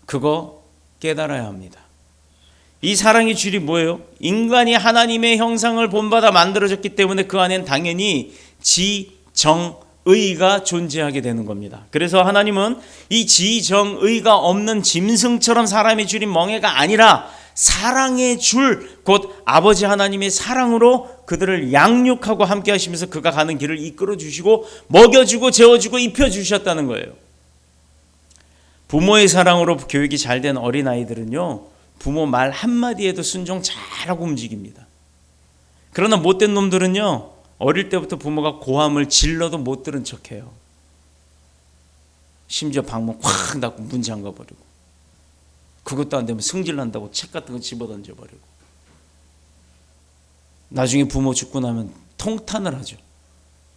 그거 깨달아야 합니다. 이 사랑의 줄이 뭐예요? 인간이 하나님의 형상을 본받아 만들어졌기 때문에 그 안엔 당연히 지정의가 존재하게 되는 겁니다. 그래서 하나님은 이 지정의가 없는 짐승처럼 사람의 줄인 멍에가 아니라 사랑의 줄, 곧 아버지 하나님의 사랑으로 그들을 양육하고 함께 하시면서 그가 가는 길을 이끌어 주시고 먹여주고 재워주고 입혀주셨다는 거예요. 부모의 사랑으로 교육이 잘 된 어린아이들은요 부모 말 한마디에도 순종 잘하고 움직입니다. 그러나 못된 놈들은요 어릴 때부터 부모가 고함을 질러도 못 들은 척해요. 심지어 방문 확 닫고 문 잠가버리고 그것도 안 되면 승질난다고 책 같은 거 집어던져버리고 나중에 부모 죽고 나면 통탄을 하죠.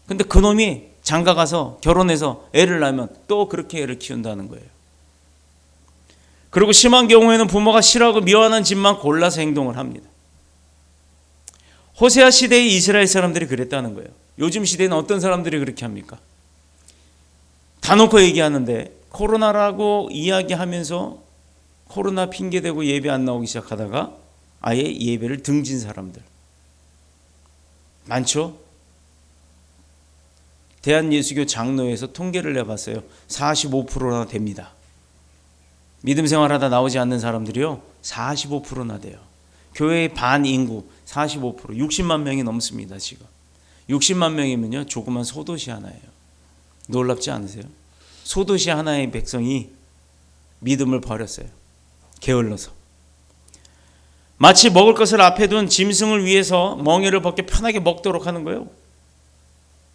근데 그놈이 장가가서 결혼해서 애를 낳으면 또 그렇게 애를 키운다는 거예요. 그리고 심한 경우에는 부모가 싫어하고 미워하는 집만 골라서 행동을 합니다. 호세아 시대의 이스라엘 사람들이 그랬다는 거예요. 요즘 시대는 어떤 사람들이 그렇게 합니까? 다 놓고 얘기하는데 코로나라고 이야기하면서 코로나 핑계대고 예배 안 나오기 시작하다가 아예 예배를 등진 사람들 많죠? 대한예수교 장로회에서 통계를 내봤어요. 45%나 됩니다. 믿음 생활하다 나오지 않는 사람들이요 45%나 돼요. 교회의 반 인구 45% 60만 명이 넘습니다. 지금 60만 명이면요 조그만 소도시 하나예요. 놀랍지 않으세요? 소도시 하나의 백성이 믿음을 버렸어요. 게을러서. 마치 먹을 것을 앞에 둔 짐승을 위해서 멍에를 벗겨 편하게 먹도록 하는 거예요.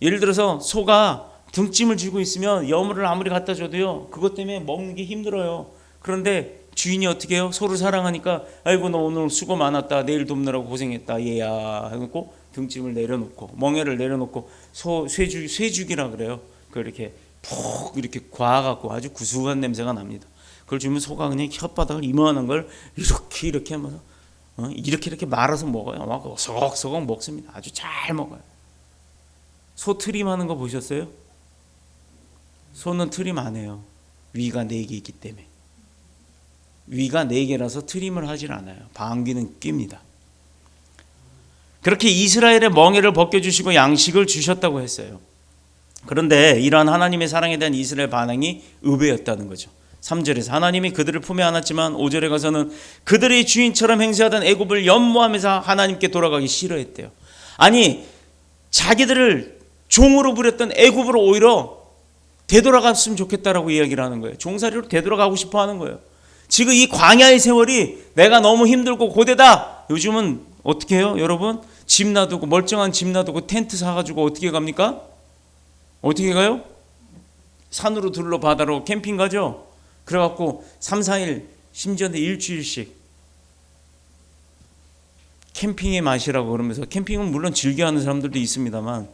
예를 들어서 소가 등짐을 쥐고 있으면 여물을 아무리 갖다 줘도요 그것 때문에 먹는 게 힘들어요. 그런데 주인이 어떻게 해요? 소를 사랑하니까 아이고 너 오늘 수고 많았다, 내일 돕느라고 고생했다 얘야 하고 등짐을 내려놓고 멍에를 내려놓고 쇠죽이라 그래요. 그렇게 푹 이렇게 과갖고 아주 구수한 냄새가 납니다. 그걸 주면 소가 그냥 혓바닥을 이만한 걸 이렇게 하면서 이렇게 말아서 먹어요. 막 소걱소걱 먹습니다. 아주 잘 먹어요. 소 트림하는 거 보셨어요? 소는 트림 안 해요. 위가 4개 있기 때문에. 위가 4개라서 트림을 하질 않아요. 방귀는 낍니다. 그렇게 이스라엘의 멍에를 벗겨주시고 양식을 주셨다고 했어요. 그런데 이러한 하나님의 사랑에 대한 이스라엘 반응이 의외였다는 거죠. 3절에서 하나님이 그들을 품에 안았지만 5절에 가서는 그들의 주인처럼 행세하던 애굽을 연모하면서 하나님께 돌아가기 싫어했대요. 아니 자기들을 종으로 부렸던 애굽으로 오히려 되돌아갔으면 좋겠다라고 이야기를 하는 거예요. 종살이로 되돌아가고 싶어 하는 거예요. 지금 이 광야의 세월이 내가 너무 힘들고 고되다. 요즘은 어떻게 해요 여러분? 집 놔두고 멀쩡한 집 놔두고 텐트 사가지고 어떻게 갑니까? 어떻게 가요? 산으로 둘러 바다로 캠핑 가죠. 그래갖고 3, 4일 심지어는 일주일씩 캠핑의 맛이라고 그러면서 캠핑은 물론 즐겨하는 사람들도 있습니다만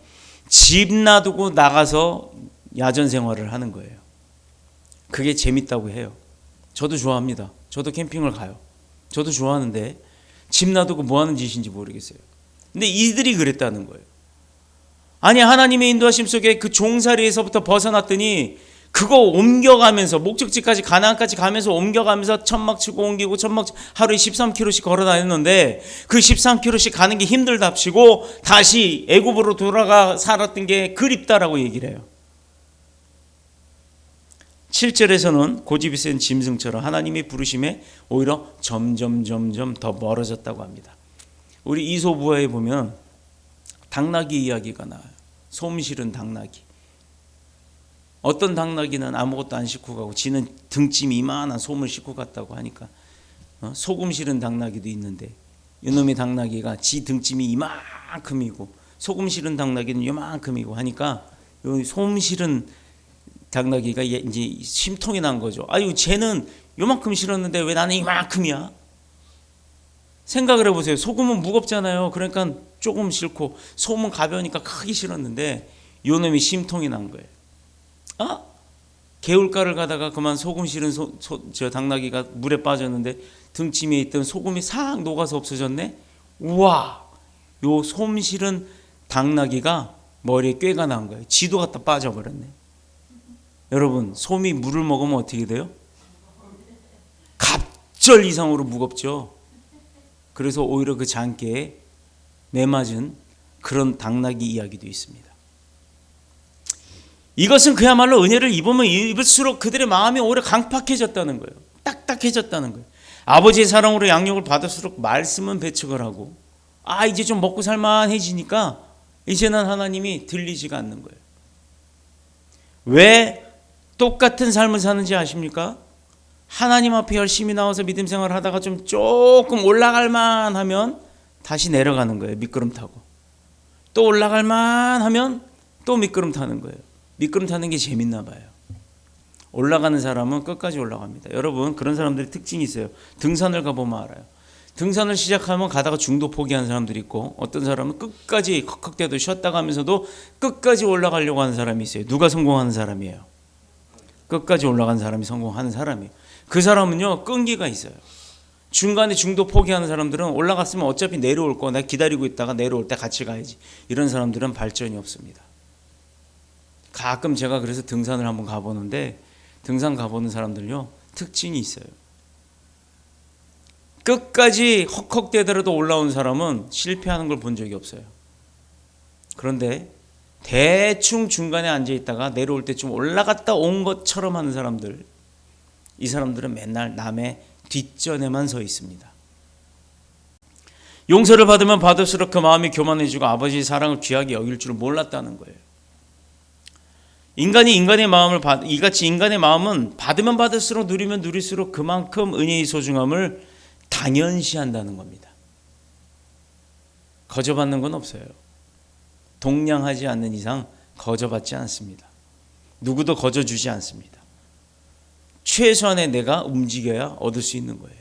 집 놔두고 나가서 야전 생활을 하는 거예요. 그게 재밌다고 해요. 저도 좋아합니다. 저도 캠핑을 가요. 저도 좋아하는데 집 놔두고 뭐 하는 짓인지 모르겠어요. 근데 이들이 그랬다는 거예요. 아니 하나님의 인도하심 속에 그 종살이에서부터 벗어났더니 그거 옮겨가면서 목적지까지 가나안까지 가면서 옮겨가면서 천막 치고 옮기고 천막 하루에 13km씩 걸어 다녔는데 그 13km씩 가는 게 힘들답시고 다시 애굽으로 돌아가 살았던 게 그립다라고 얘기를 해요. 7절에서는 고집이 센 짐승처럼 하나님의 부르심에 오히려 점점 더 멀어졌다고 합니다. 우리 이솝우화에 보면 당나귀 이야기가 나와요. 솜 실은 당나귀. 어떤 당나귀는 아무것도 안 싣고 가고 지는 등짐이 이만한 솜을 싣고 갔다고 하니까 소금 실은 당나귀도 있는데 이놈의 당나귀가 지 등짐이 이만큼이고 소금 실은 당나귀는 이만큼이고 하니까 솜 실은 당나귀가 이제 심통이 난 거죠. 아유 쟤는 요만큼 실었는데 왜 나는 이만큼이야? 생각을 해보세요. 소금은 무겁잖아요. 그러니까 조금 싣고 솜은 가벼우니까 크게 실었는데 요놈이 심통이 난 거예요. 개울가를 가다가 그만 소금 실은 저 당나귀가 물에 빠졌는데 등짐에 있던 소금이 싹 녹아서 없어졌네. 우와, 요 솜 실은 당나귀가 머리에 꾀가 난 거예요. 지도 갖다 빠져버렸네. 여러분, 솜이 물을 먹으면 어떻게 돼요? 갑절 이상으로 무겁죠. 그래서 오히려 그 장대에 매맞은 그런 당나귀 이야기도 있습니다. 이것은 그야말로 은혜를 입으면 입을수록 그들의 마음이 오히려 강팍해졌다는 거예요. 딱딱해졌다는 거예요. 아버지의 사랑으로 양육을 받을수록 말씀은 배척을 하고 이제 좀 먹고 살만해지니까 이제는 하나님이 들리지가 않는 거예요. 왜 똑같은 삶을 사는지 아십니까? 하나님 앞에 열심히 나와서 믿음 생활을 하다가 좀 조금 올라갈만 하면 다시 내려가는 거예요. 미끄럼 타고. 또 올라갈만 하면 또 미끄럼 타는 거예요. 미끄럼 타는 게 재밌나 봐요. 올라가는 사람은 끝까지 올라갑니다. 여러분, 그런 사람들이 특징이 있어요. 등산을 가보면 알아요. 등산을 시작하면 가다가 중도 포기하는 사람들이 있고 어떤 사람은 끝까지 컥컥대도 쉬었다 가면서도 끝까지 올라가려고 하는 사람이 있어요. 누가 성공하는 사람이에요? 끝까지 올라간 사람이 성공하는 사람이에요. 그 사람은요 끈기가 있어요. 중간에 중도 포기하는 사람들은 올라갔으면 어차피 내려올 거 내가 기다리고 있다가 내려올 때 같이 가야지. 이런 사람들은 발전이 없습니다. 가끔 제가 그래서 등산을 한번 가보는데 등산 가보는 사람들요 특징이 있어요. 끝까지 헉헉대더라도 올라온 사람은 실패하는 걸 본 적이 없어요. 그런데 대충 중간에 앉아 있다가 내려올 때 좀 올라갔다 온 것처럼 하는 사람들, 이 사람들은 맨날 남의 뒷전에만 서 있습니다. 용서를 받으면 받을수록 그 마음이 교만해지고 아버지의 사랑을 귀하게 여길 줄 몰랐다는 거예요. 인간의 마음을 이같이 인간의 마음은 받으면 받을수록 누리면 누릴수록 그만큼 은혜의 소중함을 당연시한다는 겁니다. 거저받는 건 없어요. 동량하지 않는 이상 거저받지 않습니다. 누구도 거저주지 않습니다. 최소한의 내가 움직여야 얻을 수 있는 거예요.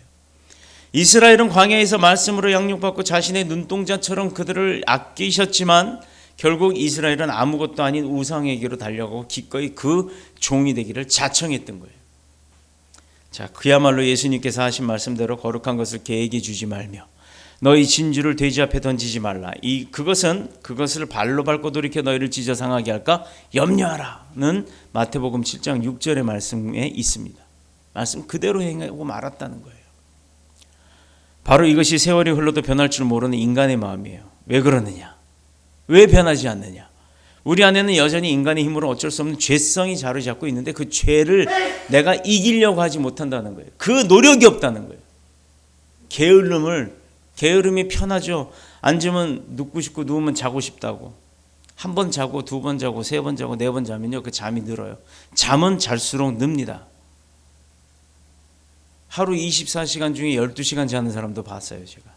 이스라엘은 광야에서 말씀으로 양육받고 자신의 눈동자처럼 그들을 아끼셨지만 결국 이스라엘은 아무것도 아닌 우상에게로 달려가고 기꺼이 그 종이 되기를 자청했던 거예요. 자, 그야말로 예수님께서 하신 말씀대로 거룩한 것을 개에게 주지 말며 너희 진주를 돼지 앞에 던지지 말라. 그것을 발로 밟고 돌이켜 너희를 찢어 상하게 할까 염려하라는 마태복음 7장 6절의 말씀에 있습니다. 말씀 그대로 행하고 말았다는 거예요. 바로 이것이 세월이 흘러도 변할 줄 모르는 인간의 마음이에요. 왜 그러느냐? 왜 변하지 않느냐? 우리 안에는 여전히 인간의 힘으로 어쩔 수 없는 죄성이 자리 잡고 있는데 그 죄를 내가 이기려고 하지 못한다는 거예요. 그 노력이 없다는 거예요. 게으름이 편하죠. 앉으면 눕고 싶고 누우면 자고 싶다고. 한 번 자고 두 번 자고 세 번 자고 네 번 자면요 그 잠이 늘어요. 잠은 잘수록 늡니다. 하루 24시간 중에 12시간 자는 사람도 봤어요. 제가.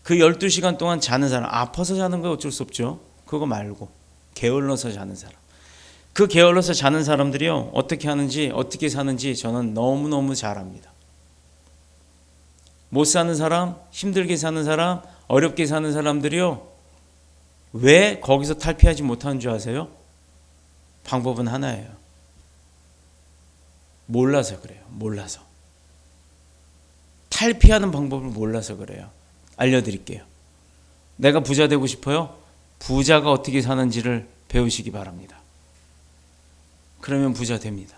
그 12시간 동안 자는 사람, 아파서 자는 거 어쩔 수 없죠. 그거 말고 게을러서 자는 사람. 그 게을러서 자는 사람들이요 어떻게 하는지 어떻게 사는지 저는 너무너무 잘 압니다. 못 사는 사람, 힘들게 사는 사람, 어렵게 사는 사람들이요 왜 거기서 탈피하지 못하는 줄 아세요? 방법은 하나예요. 몰라서 그래요. 몰라서. 탈피하는 방법을 몰라서 그래요. 알려드릴게요. 내가 부자 되고 싶어요? 부자가 어떻게 사는지를 배우시기 바랍니다. 그러면 부자 됩니다.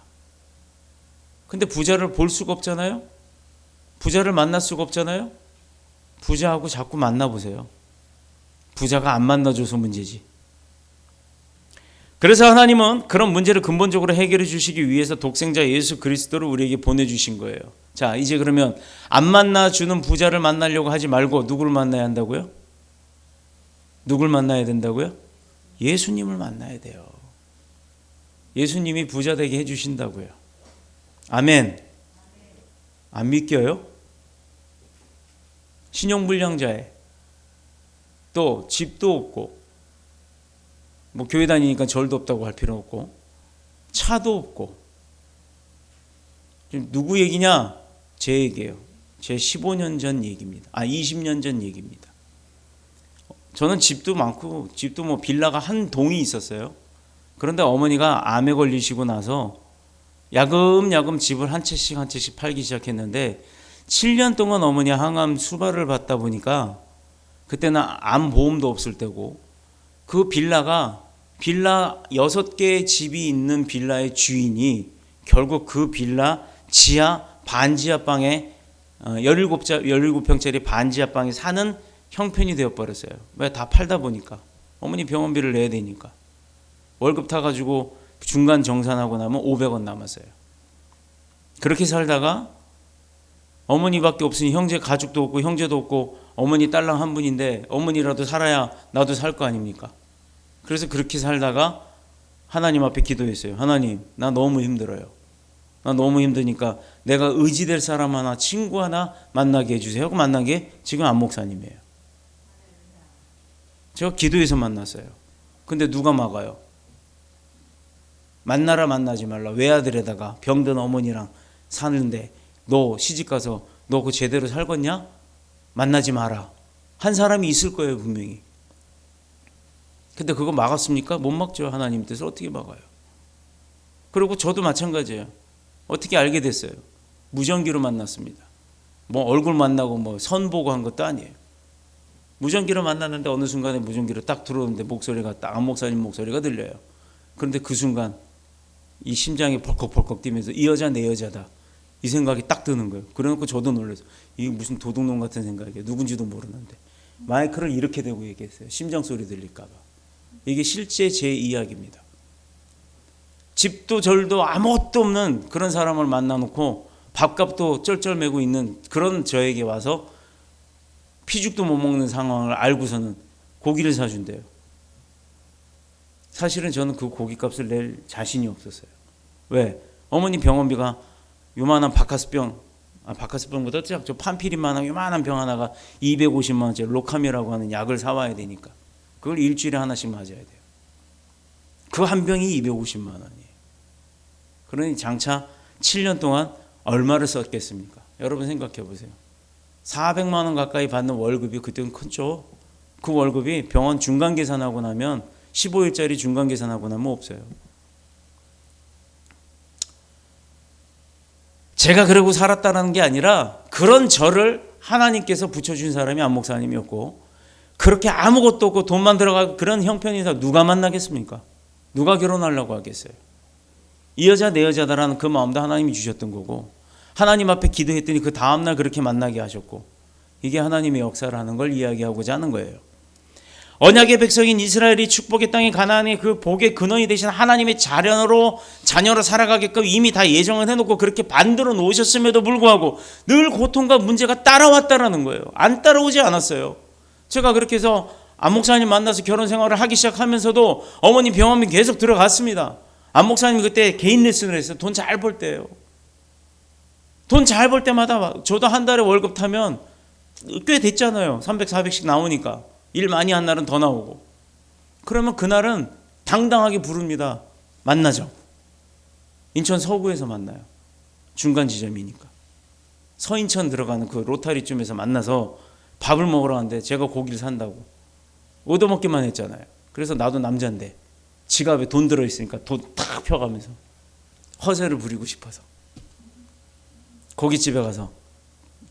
근데 부자를 볼 수가 없잖아요? 부자를 만날 수가 없잖아요? 부자하고 자꾸 만나보세요. 부자가 안 만나줘서 문제지. 그래서 하나님은 그런 문제를 근본적으로 해결해 주시기 위해서 독생자 예수 그리스도를 우리에게 보내주신 거예요. 자, 이제 그러면 안 만나주는 부자를 만나려고 하지 말고 누구를 만나야 한다고요? 누굴 만나야 된다고요? 예수님을 만나야 돼요. 예수님이 부자 되게 해주신다고요. 아멘. 안 믿겨요? 신용불량자에 또 집도 없고 뭐 교회 다니니까 절도 없다고 할 필요 없고 차도 없고 지금 누구 얘기냐? 제 얘기예요. 제 15년 전 얘기입니다. 20년 전 얘기입니다. 저는 집도 많고 집도 뭐 빌라가 한 동이 있었어요. 그런데 어머니가 암에 걸리시고 나서 야금야금 집을 한 채씩 팔기 시작했는데 7년 동안 어머니 항암 수발을 받다 보니까 그때는 암 보험도 없을 때고 그 빌라 6개의 집이 있는 빌라의 주인이 결국 그 빌라 지하 반지하 방에 17평짜리 반지하 방에 사는 형편이 되어버렸어요. 왜? 다 팔다 보니까 어머니 병원비를 내야 되니까 월급 타가지고 중간 정산하고 나면 500원 남았어요. 그렇게 살다가 어머니밖에 없으니 형제 가족도 없고 형제도 없고 어머니 딸랑 한 분인데 어머니라도 살아야 나도 살 거 아닙니까? 그래서 그렇게 살다가 하나님 앞에 기도했어요. 하나님, 나 너무 힘들어요. 나 너무 힘드니까 내가 의지될 사람 하나, 친구 하나 만나게 해주세요. 그 만난 게 지금 안 목사님이에요. 제가 기도해서 만났어요. 근데 누가 막아요? 만나라 만나지 말라. 외아들에다가 병든 어머니랑 사는데 너 시집가서 너 그거 제대로 살겠냐? 만나지 마라. 한 사람이 있을 거예요 분명히. 근데 그거 막았습니까? 못 막죠. 하나님 뜻을 어떻게 막아요? 그리고 저도 마찬가지예요. 어떻게 알게 됐어요? 무전기로 만났습니다. 뭐 얼굴 만나고 뭐 선보고 한 것도 아니에요. 무전기로 만났는데 어느 순간에 무전기로 딱 들어오는데 목소리가 딱 안 목사님 목소리가 들려요. 그런데 그 순간 이 심장이 벌컥벌컥 뛰면서 이 여자 내 여자다. 이 생각이 딱 드는 거예요. 그래놓고 저도 놀라서 이게 무슨 도둑놈 같은 생각이에요. 누군지도 모르는데. 마이크를 이렇게 대고 얘기했어요. 심장 소리 들릴까 봐. 이게 실제 제 이야기입니다. 집도 절도 아무것도 없는 그런 사람을 만나놓고 밥값도 쩔쩔매고 있는 그런 저에게 와서 피죽도 못 먹는 상황을 알고서는 고기를 사준대요. 사실은 저는 그 고기값을 낼 자신이 없었어요. 왜? 어머니 병원비가 요만한 바카스병보다 저 판피린만한 요만한 병 하나가 250만 원짜리 로카미라고 하는 약을 사와야 되니까 그걸 일주일에 하나씩 맞아야 돼요. 그 한 병이 250만 원이에요. 그러니 장차 7년 동안 얼마를 썼겠습니까? 여러분 생각해 보세요. 400만 원 가까이 받는 월급이 그때는 크죠. 그 월급이 병원 중간 계산하고 나면 15일짜리 중간 계산하고 나면 없어요. 제가 그러고 살았다는 게 아니라 그런 저를 하나님께서 붙여준 사람이 안 목사님이었고 그렇게 아무것도 없고 돈만 들어가고 그런 형편에서 누가 만나겠습니까? 누가 결혼하려고 하겠어요? 이 여자 내 여자다라는 그 마음도 하나님이 주셨던 거고 하나님 앞에 기도했더니 그 다음날 그렇게 만나게 하셨고 이게 하나님의 역사를 하는 걸 이야기하고자 하는 거예요. 언약의 백성인 이스라엘이 축복의 땅에 가나안의 그 복의 근원이 되신 하나님의 자녀로 살아가게끔 이미 다 예정을 해놓고 그렇게 만들어 놓으셨음에도 불구하고 늘 고통과 문제가 따라왔다라는 거예요. 안 따라오지 않았어요. 제가 그렇게 해서 안 목사님 만나서 결혼 생활을 하기 시작하면서도 어머니 병원비 계속 들어갔습니다. 안 목사님이 그때 개인 레슨을 했어요. 돈 잘 벌 때요. 돈 잘 벌 때마다 저도 한 달에 월급 타면 꽤 됐잖아요. 300, 400씩 나오니까. 일 많이 한 날은 더 나오고. 그러면 그날은 당당하게 부릅니다. 만나죠. 인천 서구에서 만나요. 중간 지점이니까. 서인천 들어가는 그 로타리쯤에서 만나서 밥을 먹으러 갔는데 제가 고기를 산다고. 얻어먹기만 했잖아요. 그래서 나도 남자인데 지갑에 돈 들어있으니까 돈 탁 펴가면서 허세를 부리고 싶어서 고깃집에 가서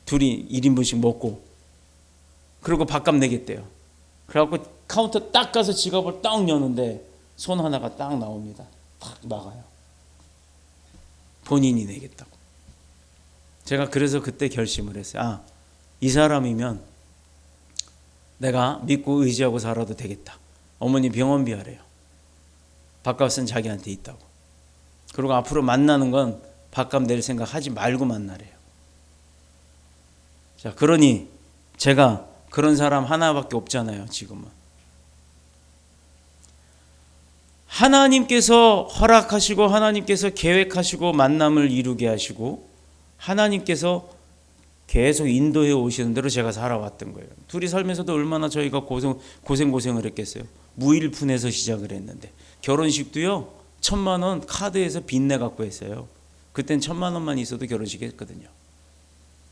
둘이 1인분씩 먹고 그리고 밥값 내겠대요. 그래갖고 카운터 딱 가서 지갑을 딱 여는데 손 하나가 딱 나옵니다. 딱 나가요. 본인이 내겠다고. 제가 그래서 그때 결심을 했어요. 이 사람이면 내가 믿고 의지하고 살아도 되겠다. 어머니 병원비 하래요. 밥값은 자기한테 있다고. 그리고 앞으로 만나는 건 밥값 낼 생각 하지 말고 만나래요. 자, 그러니 제가 그런 사람 하나밖에 없잖아요, 지금은. 하나님께서 허락하시고 하나님께서 계획하시고 만남을 이루게 하시고 하나님께서 계속 인도해 오시는 대로 제가 살아왔던 거예요. 둘이 살면서도 얼마나 저희가 고생을 했겠어요. 무일푼에서 시작을 했는데 결혼식도요 1,000만 원 카드에서 빚내 갖고 했어요. 그땐 1,000만 원만 있어도 결혼식 했거든요.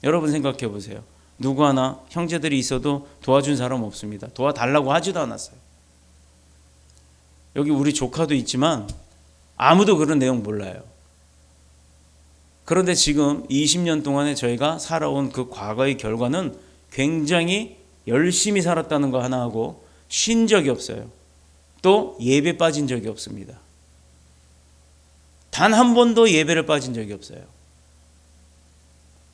여러분 생각해 보세요. 누구 하나 형제들이 있어도 도와준 사람 없습니다. 도와달라고 하지도 않았어요. 여기 우리 조카도 있지만 아무도 그런 내용 몰라요. 그런데 지금 20년 동안에 저희가 살아온 그 과거의 결과는 굉장히 열심히 살았다는 거 하나 하고 쉰 적이 없어요. 또 예배 빠진 적이 없습니다. 단 한 번도 예배를 빠진 적이 없어요.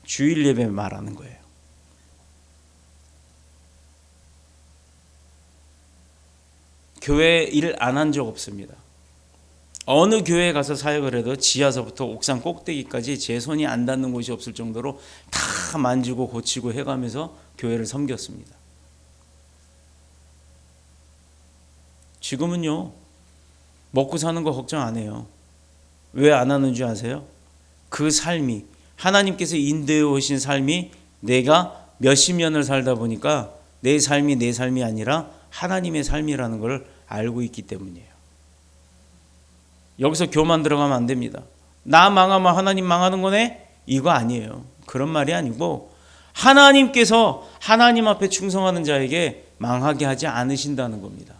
주일 예배 말하는 거예요. 교회 일 안 한 적 없습니다. 어느 교회에 가서 사역을 해도 지하서부터 옥상 꼭대기까지 제 손이 안 닿는 곳이 없을 정도로 다 만지고 고치고 해가면서 교회를 섬겼습니다. 지금은요 먹고 사는 거 걱정 안 해요. 왜 안 하는 줄 아세요? 그 삶이 하나님께서 인도해 오신 삶이 내가 몇십 년을 살다 보니까 내 삶이 아니라 하나님의 삶이라는 걸 알고 있기 때문이에요. 여기서 교만 들어가면 안 됩니다. 나 망하면 하나님 망하는 거네? 이거 아니에요. 그런 말이 아니고 하나님께서 하나님 앞에 충성하는 자에게 망하게 하지 않으신다는 겁니다.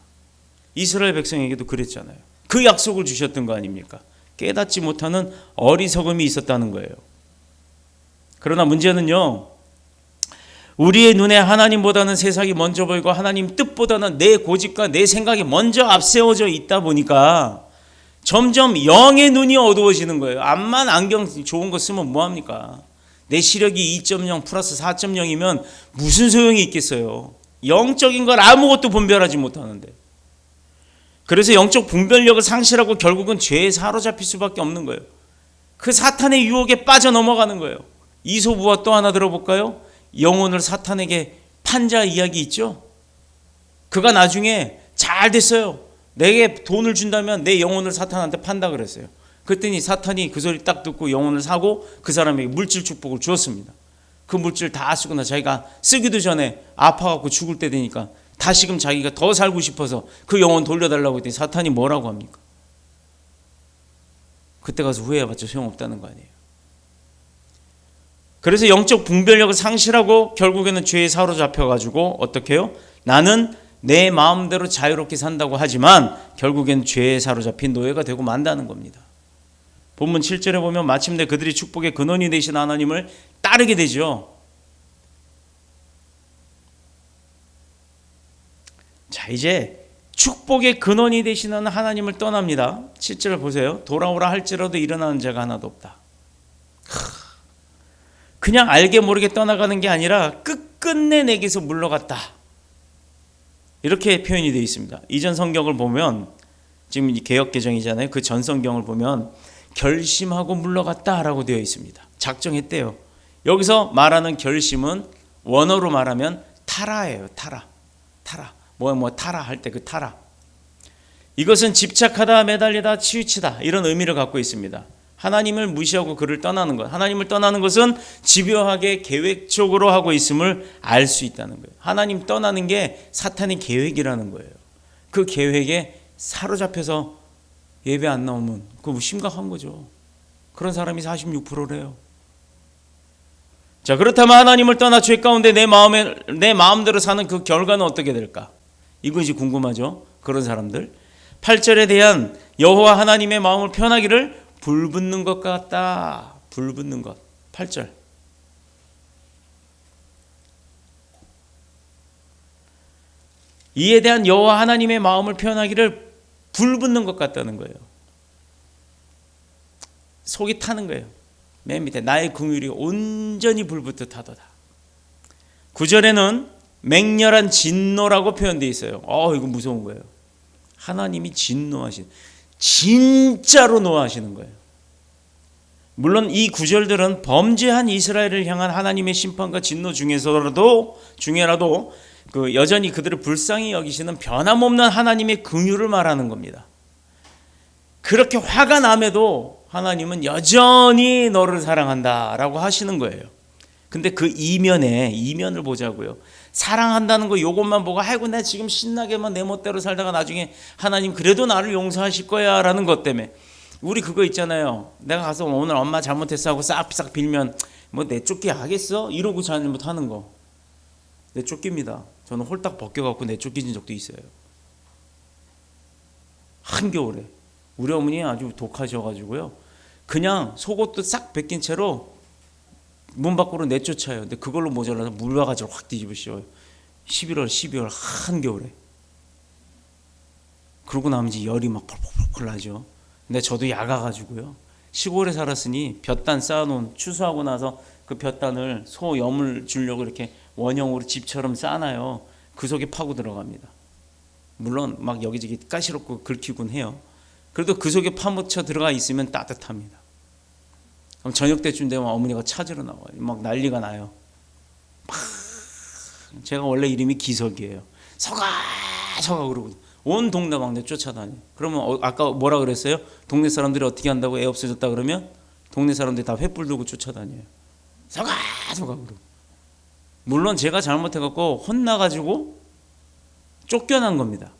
이스라엘 백성에게도 그랬잖아요. 그 약속을 주셨던 거 아닙니까? 깨닫지 못하는 어리석음이 있었다는 거예요. 그러나 문제는요, 우리의 눈에 하나님보다는 세상이 먼저 보이고 하나님 뜻보다는 내 고집과 내 생각이 먼저 앞세워져 있다 보니까 점점 영의 눈이 어두워지는 거예요. 암만 안경 좋은 거 쓰면 뭐합니까? 내 시력이 2.0 플러스 4.0이면 무슨 소용이 있겠어요. 영적인 걸 아무것도 분별하지 못하는데. 그래서 영적 분별력을 상실하고 결국은 죄에 사로잡힐 수밖에 없는 거예요. 그 사탄의 유혹에 빠져 넘어가는 거예요. 이솝우화 또 하나 들어볼까요? 영혼을 사탄에게 판 자 이야기 있죠? 그가 나중에 잘 됐어요. 내게 돈을 준다면 내 영혼을 사탄한테 판다 그랬어요. 그랬더니 사탄이 그 소리 딱 듣고 영혼을 사고 그 사람에게 물질 축복을 주었습니다. 그 물질 다 쓰고 나 자기가 쓰기도 전에 아파갖고 죽을 때 되니까 다시금 자기가 더 살고 싶어서 그 영혼 돌려달라고 했더니 사탄이 뭐라고 합니까? 그때 가서 후회해봤자 소용없다는 거 아니에요. 그래서 영적 분별력을 상실하고 결국에는 죄에 사로잡혀가지고 어떻게 해요? 나는 내 마음대로 자유롭게 산다고 하지만 결국엔 죄에 사로잡힌 노예가 되고 만다는 겁니다. 본문 7절에 보면 마침내 그들이 축복의 근원이 되신 하나님을 따르게 되죠. 자, 이제 축복의 근원이 되시는 하나님을 떠납니다. 7절을 보세요. 돌아오라 할지라도 일어나는 자가 하나도 없다. 그냥 알게 모르게 떠나가는 게 아니라 끝끝내 내게서 물러갔다. 이렇게 표현이 되어 있습니다. 이전 성경을 보면 지금 개역개정이잖아요. 그 전 성경을 보면 결심하고 물러갔다라고 되어 있습니다. 작정했대요. 여기서 말하는 결심은 원어로 말하면 타라예요. 타라. 타라 할 때 그 타라. 이것은 집착하다, 매달리다, 치우치다 이런 의미를 갖고 있습니다. 하나님을 무시하고 그를 떠나는 것. 하나님을 떠나는 것은 집요하게 계획적으로 하고 있음을 알 수 있다는 거예요. 하나님 떠나는 게 사탄의 계획이라는 거예요. 그 계획에 사로잡혀서 예배 안 나오면 그거 심각한 거죠. 그런 사람이 46%래요. 자, 그렇다면 하나님을 떠나 죄 가운데 내 마음대로 사는 그 결과는 어떻게 될까? 이것이 궁금하죠. 그런 사람들. 8절에 대한 여호와 하나님의 마음을 편하기를 불붙는 것 같다. 불붙는 것. 8절. 이에 대한 여호와 하나님의 마음을 편하기를 불붙는 것 같다는 거예요. 속이 타는 거예요. 맨 밑에 나의 긍휼이 온전히 불붙듯 하도다. 9절에는 맹렬한 진노라고 표현되어 있어요. 이거 무서운 거예요. 하나님이 진짜로 노하시는 거예요. 물론 이 구절들은 범죄한 이스라엘을 향한 하나님의 심판과 진노 중에라도 여전히 그들을 불쌍히 여기시는 변함없는 하나님의 긍휼을 말하는 겁니다. 그렇게 화가 남에도 하나님은 여전히 너를 사랑한다라고 하시는 거예요. 근데 그 이면을 보자고요. 사랑한다는 거 요것만 보고 아이고 나 지금 신나게만 내 멋대로 살다가 나중에 하나님 그래도 나를 용서하실 거야 라는 것 때문에 우리 그거 있잖아요. 내가 가서 오늘 엄마 잘못했어 하고 싹 빌면 뭐 내쫓기 하겠어? 이러고 잘못하는 거. 내쫓깁니다. 저는 홀딱 벗겨갖고 내쫓긴 적도 있어요. 한겨울에 우리 어머니 아주 독하셔가지고요. 그냥 속옷도 싹 벗긴 채로 문 밖으로 내쫓아요. 근데 그걸로 모자라서 물바가지를 확 뒤집어 씌워요. 11월, 12월 한겨울에. 그러고 나면 이제 열이 막 펄펄펄 나죠. 근데 저도 야가가지고요. 시골에 살았으니 볕단 쌓아놓은 추수하고 나서 그 볕단을 소 염을 주려고 이렇게 원형으로 집처럼 쌓아놔요. 그 속에 파고 들어갑니다. 물론 막 여기저기 가시럽고 긁히곤 해요. 그래도 그 속에 파묻혀 들어가 있으면 따뜻합니다. 그럼 저녁 때쯤 되면 어머니가 찾으러 나와요. 막 난리가 나요. 제가 원래 이름이 기석이에요. 서가 그러고 온 동네 막 쫓아다녀. 그러면 아까 뭐라 그랬어요? 동네 사람들이 어떻게 한다고 애 없어졌다 그러면 동네 사람들이 다 횃불 들고 쫓아다녀요. 서가 그러고. 물론 제가 잘못해갖고 혼나가지고 쫓겨난 겁니다.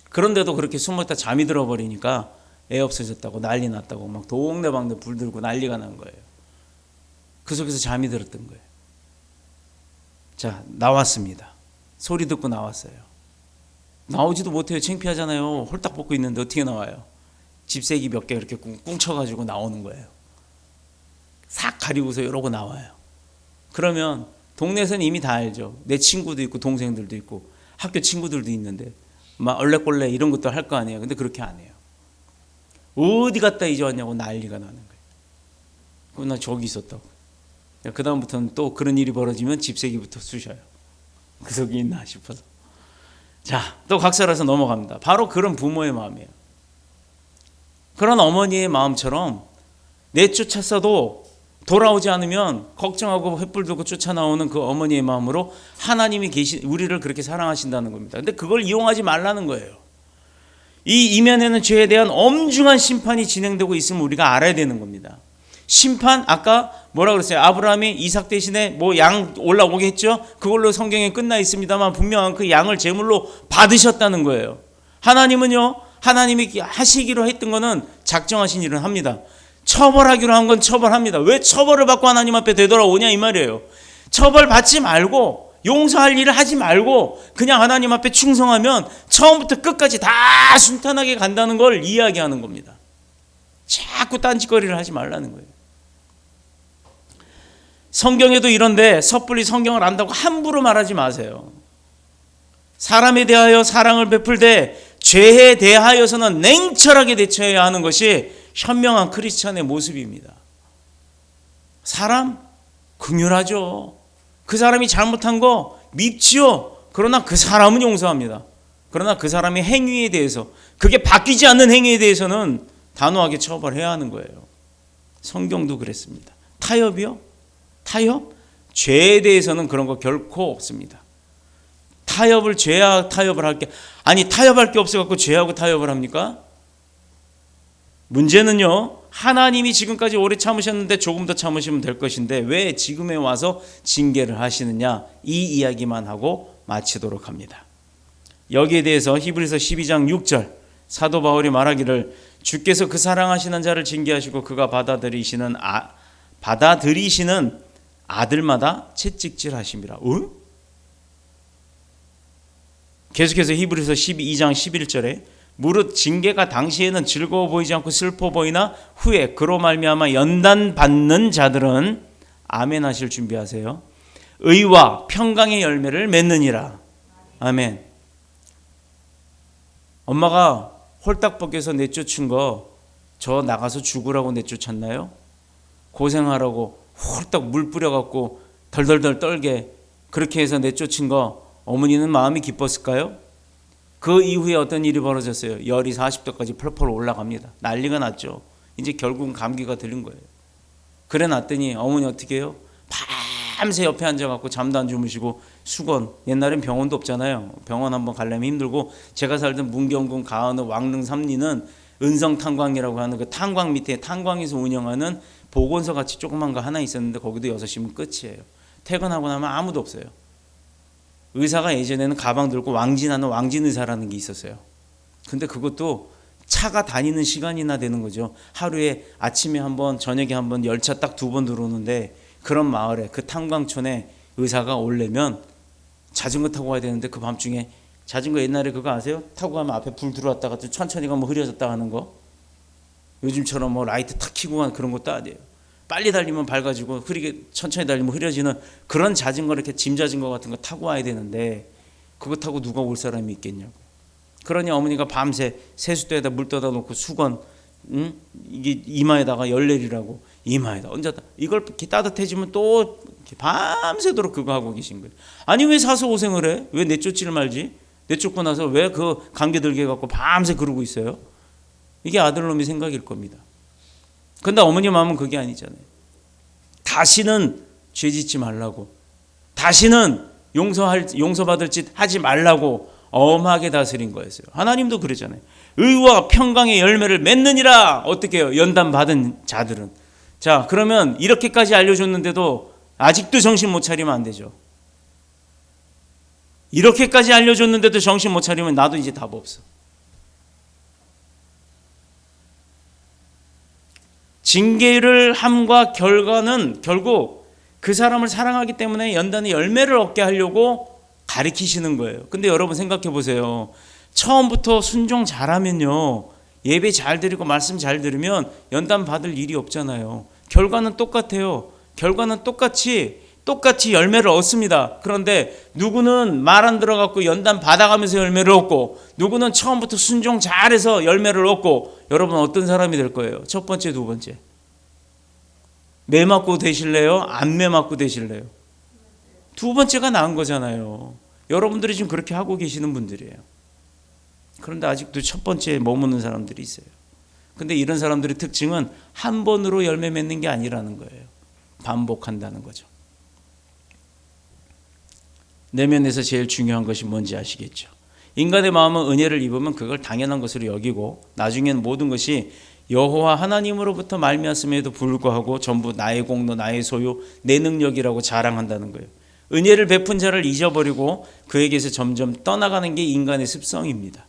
그런데도 그렇게 숨었다 잠이 들어버리니까 애 없어졌다고 난리 났다고 막 동네방네 불 들고 난리가 난 거예요. 그 속에서 잠이 들었던 거예요. 자, 나왔습니다. 소리 듣고 나왔어요. 나오지도 못해요. 창피하잖아요. 홀딱 벗고 있는데 어떻게 나와요? 집세기 몇 개 이렇게 꿍쳐가지고 나오는 거예요. 싹 가리고서 이러고 나와요. 그러면 동네에서는 이미 다 알죠. 내 친구도 있고 동생들도 있고 학교 친구들도 있는데 막 얼레꼴레 이런 것도 할 거 아니에요. 근데 그렇게 안 해요. 어디 갔다 이제 왔냐고 난리가 나는 거예요. 그럼 나 저기 있었다고. 그 다음부터는 또 그런 일이 벌어지면 집세기부터 쑤셔요. 그 속에 있나 싶어서. 자, 또 각설해서 넘어갑니다. 바로 그런 부모의 마음이에요. 그런 어머니의 마음처럼 내쫓았어도 돌아오지 않으면 걱정하고 횃불 들고 쫓아나오는 그 어머니의 마음으로 하나님이 우리를 그렇게 사랑하신다는 겁니다. 근데 그걸 이용하지 말라는 거예요. 이 이면에는 죄에 대한 엄중한 심판이 진행되고 있음을 우리가 알아야 되는 겁니다. 심판, 아까 뭐라 그랬어요? 아브라함이 이삭 대신에 뭐 양 올라오게 했죠? 그걸로 성경에 끝나 있습니다만 분명한 그 양을 제물로 받으셨다는 거예요. 하나님은요, 하나님이 하시기로 했던 거는 작정하신 일은 합니다. 처벌하기로 한 건 처벌합니다. 왜 처벌을 받고 하나님 앞에 되돌아오냐 이 말이에요. 처벌받지 말고 용서할 일을 하지 말고 그냥 하나님 앞에 충성하면 처음부터 끝까지 다 순탄하게 간다는 걸 이야기하는 겁니다. 자꾸 딴짓거리를 하지 말라는 거예요. 성경에도 이런데 섣불리 성경을 안다고 함부로 말하지 마세요. 사람에 대하여 사랑을 베풀되 죄에 대하여서는 냉철하게 대처해야 하는 것이 현명한 크리스찬의 모습입니다. 사람 긍휼하죠. 그 사람이 잘못한 거 밉지요. 그러나 그 사람은 용서합니다. 그러나 그 사람의 행위에 대해서, 그게 바뀌지 않는 행위에 대해서는 단호하게 처벌해야 하는 거예요. 성경도 그랬습니다. 타협이요? 타협? 죄에 대해서는 그런 거 결코 없습니다. 타협을 죄와 타협을 할 게 아니 타협할 게 없어갖고 죄하고 타협을 합니까? 문제는요, 하나님이 지금까지 오래 참으셨는데 조금 더 참으시면 될 것인데 왜 지금에 와서 징계를 하시느냐, 이 이야기만 하고 마치도록 합니다. 여기에 대해서 히브리서 12장 6절 사도 바울이 말하기를 주께서 그 사랑하시는 자를 징계하시고 그가 받아들이시는 아들마다 채찍질하심이라. 계속해서 히브리서 12장 11절에 무릇 징계가 당시에는 즐거워 보이지 않고 슬퍼 보이나 후에 그로 말미암아 연단받는 자들은 아멘 하실 준비하세요. 의와 평강의 열매를 맺느니라. 아멘. 엄마가 홀딱 벗겨서 내쫓은 거 저 나가서 죽으라고 내쫓았나요? 고생하라고 홀딱 물 뿌려갖고 덜덜덜 떨게 그렇게 해서 내쫓은 거 어머니는 마음이 기뻤을까요? 그 이후에 어떤 일이 벌어졌어요? 열이 40도까지 펄펄 올라갑니다. 난리가 났죠. 이제 결국은 감기가 들린 거예요. 그래 놨더니 어머니 어떻게 해요? 밤새 옆에 앉아갖고 잠도 안 주무시고 수건, 옛날엔 병원도 없잖아요. 병원 한번 가려면 힘들고, 제가 살던 문경군 가은읍 왕릉 삼리는 은성탄광이라고 하는 그 탄광 밑에 탄광에서 운영하는 보건소 같이 조그만 거 하나 있었는데 거기도 6시면 끝이에요. 퇴근하고 나면 아무도 없어요. 의사가 예전에는 가방 들고 왕진하는 왕진의사라는 게 있었어요. 근데 그것도 차가 다니는 시간이나 되는 거죠. 하루에 아침에 한 번, 저녁에 한 번, 열차 딱 2번 들어오는데 그런 마을에, 그 탄광촌에 의사가 오려면 자전거 타고 가야 되는데 그 밤중에 자전거 옛날에 그거 아세요? 타고 가면 앞에 불 들어왔다가 또 천천히 가면 흐려졌다 하는 거. 요즘처럼 뭐 라이트 탁 켜고 가는 그런 것도 아니에요. 빨리 달리면 밝아지고 흐리게 천천히 달리면 흐려지는 그런 자전거, 이렇게 짐 자전거 같은 거 타고 와야 되는데 그거 타고 누가 올 사람이 있겠냐고. 그러니 어머니가 밤새 세숫대에다 물 떠다 놓고 수건, 이게 이마에다가 열 내리라고 이마에다 얹었다. 이걸 이렇게 따뜻해지면 또 이렇게 밤새도록 그거 하고 계신 거예요. 아니 왜 사서 고생을 해? 왜 내쫓지를 말지? 내쫓고 나서 왜 그 감기 들게 해갖고 밤새 그러고 있어요? 이게 아들놈의 생각일 겁니다. 근데 어머니 마음은 그게 아니잖아요. 다시는 죄 짓지 말라고, 다시는 용서받을 짓 하지 말라고 엄하게 다스린 거였어요. 하나님도 그러잖아요. 의와 평강의 열매를 맺느니라. 어떻게 해요? 연단받은 자들은. 자, 그러면 이렇게까지 알려줬는데도 아직도 정신 못 차리면 안 되죠. 이렇게까지 알려줬는데도 정신 못 차리면 나도 이제 답 없어. 징계를 함과 결과는 결국 그 사람을 사랑하기 때문에 연단의 열매를 얻게 하려고 가리키시는 거예요. 근데 여러분 생각해 보세요. 처음부터 순종 잘하면요, 예배 잘 드리고 말씀 잘 들으면 연단 받을 일이 없잖아요. 결과는 똑같아요. 결과는 똑같이 열매를 얻습니다. 그런데 누구는 말 안 들어갖고 연단 받아가면서 열매를 얻고, 누구는 처음부터 순종 잘해서 열매를 얻고, 여러분 어떤 사람이 될 거예요? 첫 번째, 두 번째. 매 맞고 되실래요? 안 매 맞고 되실래요? 두 번째가 나은 거잖아요. 여러분들이 지금 그렇게 하고 계시는 분들이에요. 그런데 아직도 첫 번째에 머무는 사람들이 있어요. 근데 이런 사람들의 특징은 한 번으로 열매 맺는 게 아니라는 거예요. 반복한다는 거죠. 내면에서 제일 중요한 것이 뭔지 아시겠죠? 인간의 마음은 은혜를 입으면 그걸 당연한 것으로 여기고, 나중에는 모든 것이 여호와 하나님으로부터 말미암음에도 불구하고 전부 나의 공로, 나의 소유, 내 능력이라고 자랑한다는 거예요. 은혜를 베푼 자를 잊어버리고 그에게서 점점 떠나가는 게 인간의 습성입니다.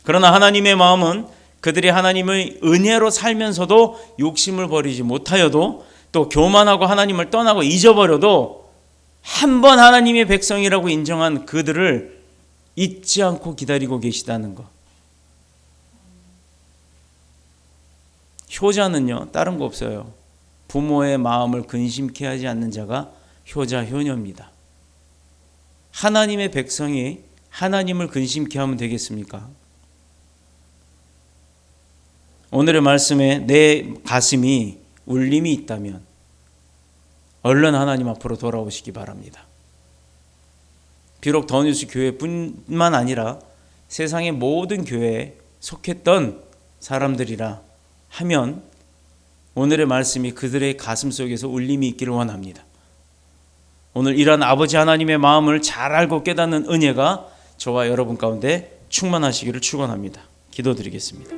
그러나 하나님의 마음은 그들이 하나님의 은혜로 살면서도 욕심을 버리지 못하여도, 또 교만하고 하나님을 떠나고 잊어버려도 한 번 하나님의 백성이라고 인정한 그들을 잊지 않고 기다리고 계시다는 것. 효자는요, 다른 거 없어요. 부모의 마음을 근심케 하지 않는 자가 효자, 효녀입니다. 하나님의 백성이 하나님을 근심케 하면 되겠습니까? 오늘의 말씀에 내 가슴이 울림이 있다면 얼른 하나님 앞으로 돌아오시기 바랍니다. 비록 더뉴스 교회뿐만 아니라 세상의 모든 교회에 속했던 사람들이라 하면 오늘의 말씀이 그들의 가슴 속에서 울림이 있기를 원합니다. 오늘 이러한 아버지 하나님의 마음을 잘 알고 깨닫는 은혜가 저와 여러분 가운데 충만하시기를 축원합니다. 기도드리겠습니다.